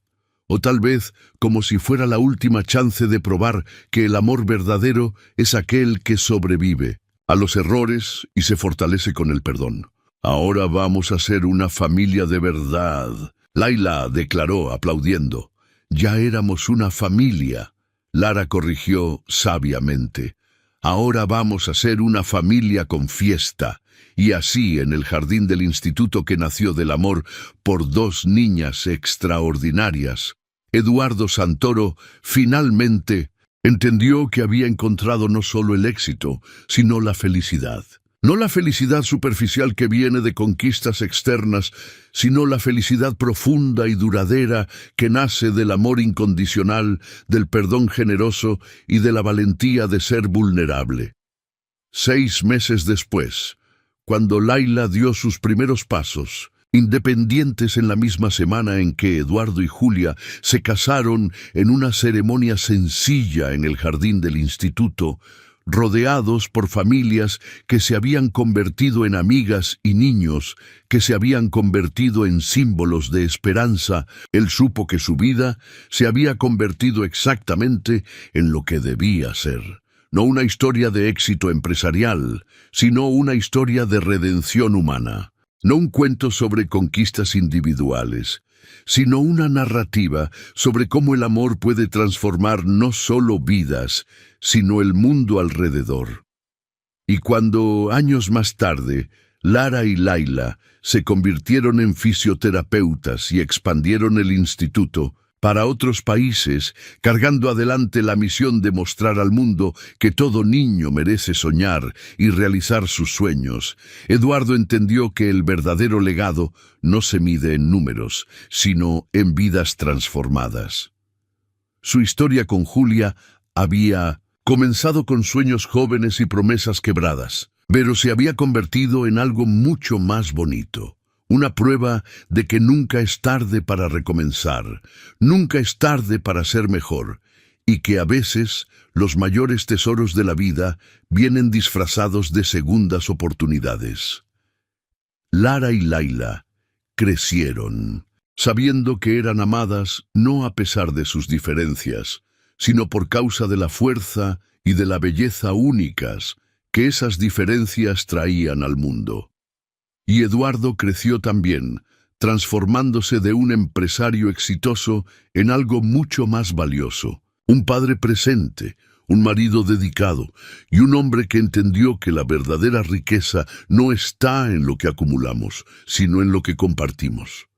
O tal vez como si fuera la última chance de probar que el amor verdadero es aquel que sobrevive a los errores y se fortalece con el perdón. «Ahora vamos a ser una familia de verdad», Laila declaró aplaudiendo. «Ya éramos una familia», Lara corrigió sabiamente. «Ahora vamos a ser una familia con fiesta». Y así, en el jardín del instituto que nació del amor por 2 niñas extraordinarias, Eduardo Santoro finalmente entendió que había encontrado no solo el éxito, sino la felicidad. No la felicidad superficial que viene de conquistas externas, sino la felicidad profunda y duradera que nace del amor incondicional, del perdón generoso y de la valentía de ser vulnerable. 6 meses después, cuando Laila dio sus primeros pasos, independientes en la misma semana en que Eduardo y Julia se casaron en una ceremonia sencilla en el jardín del instituto, rodeados por familias que se habían convertido en amigas y niños que se habían convertido en símbolos de esperanza, él supo que su vida se había convertido exactamente en lo que debía ser. No una historia de éxito empresarial, sino una historia de redención humana. No un cuento sobre conquistas individuales, sino una narrativa sobre cómo el amor puede transformar no solo vidas, sino el mundo alrededor. Y cuando, años más tarde, Lara y Laila se convirtieron en fisioterapeutas y expandieron el instituto para otros países, cargando adelante la misión de mostrar al mundo que todo niño merece soñar y realizar sus sueños, Eduardo entendió que el verdadero legado no se mide en números, sino en vidas transformadas. Su historia con Julia había comenzado con sueños jóvenes y promesas quebradas, pero se había convertido en algo mucho más bonito. Una prueba de que nunca es tarde para recomenzar, nunca es tarde para ser mejor, y que a veces los mayores tesoros de la vida vienen disfrazados de segundas oportunidades. Lara y Laila crecieron, sabiendo que eran amadas no a pesar de sus diferencias, sino por causa de la fuerza y de la belleza únicas que esas diferencias traían al mundo. Y Eduardo creció también, transformándose de un empresario exitoso en algo mucho más valioso, un padre presente, un marido dedicado y un hombre que entendió que la verdadera riqueza no está en lo que acumulamos, sino en lo que compartimos.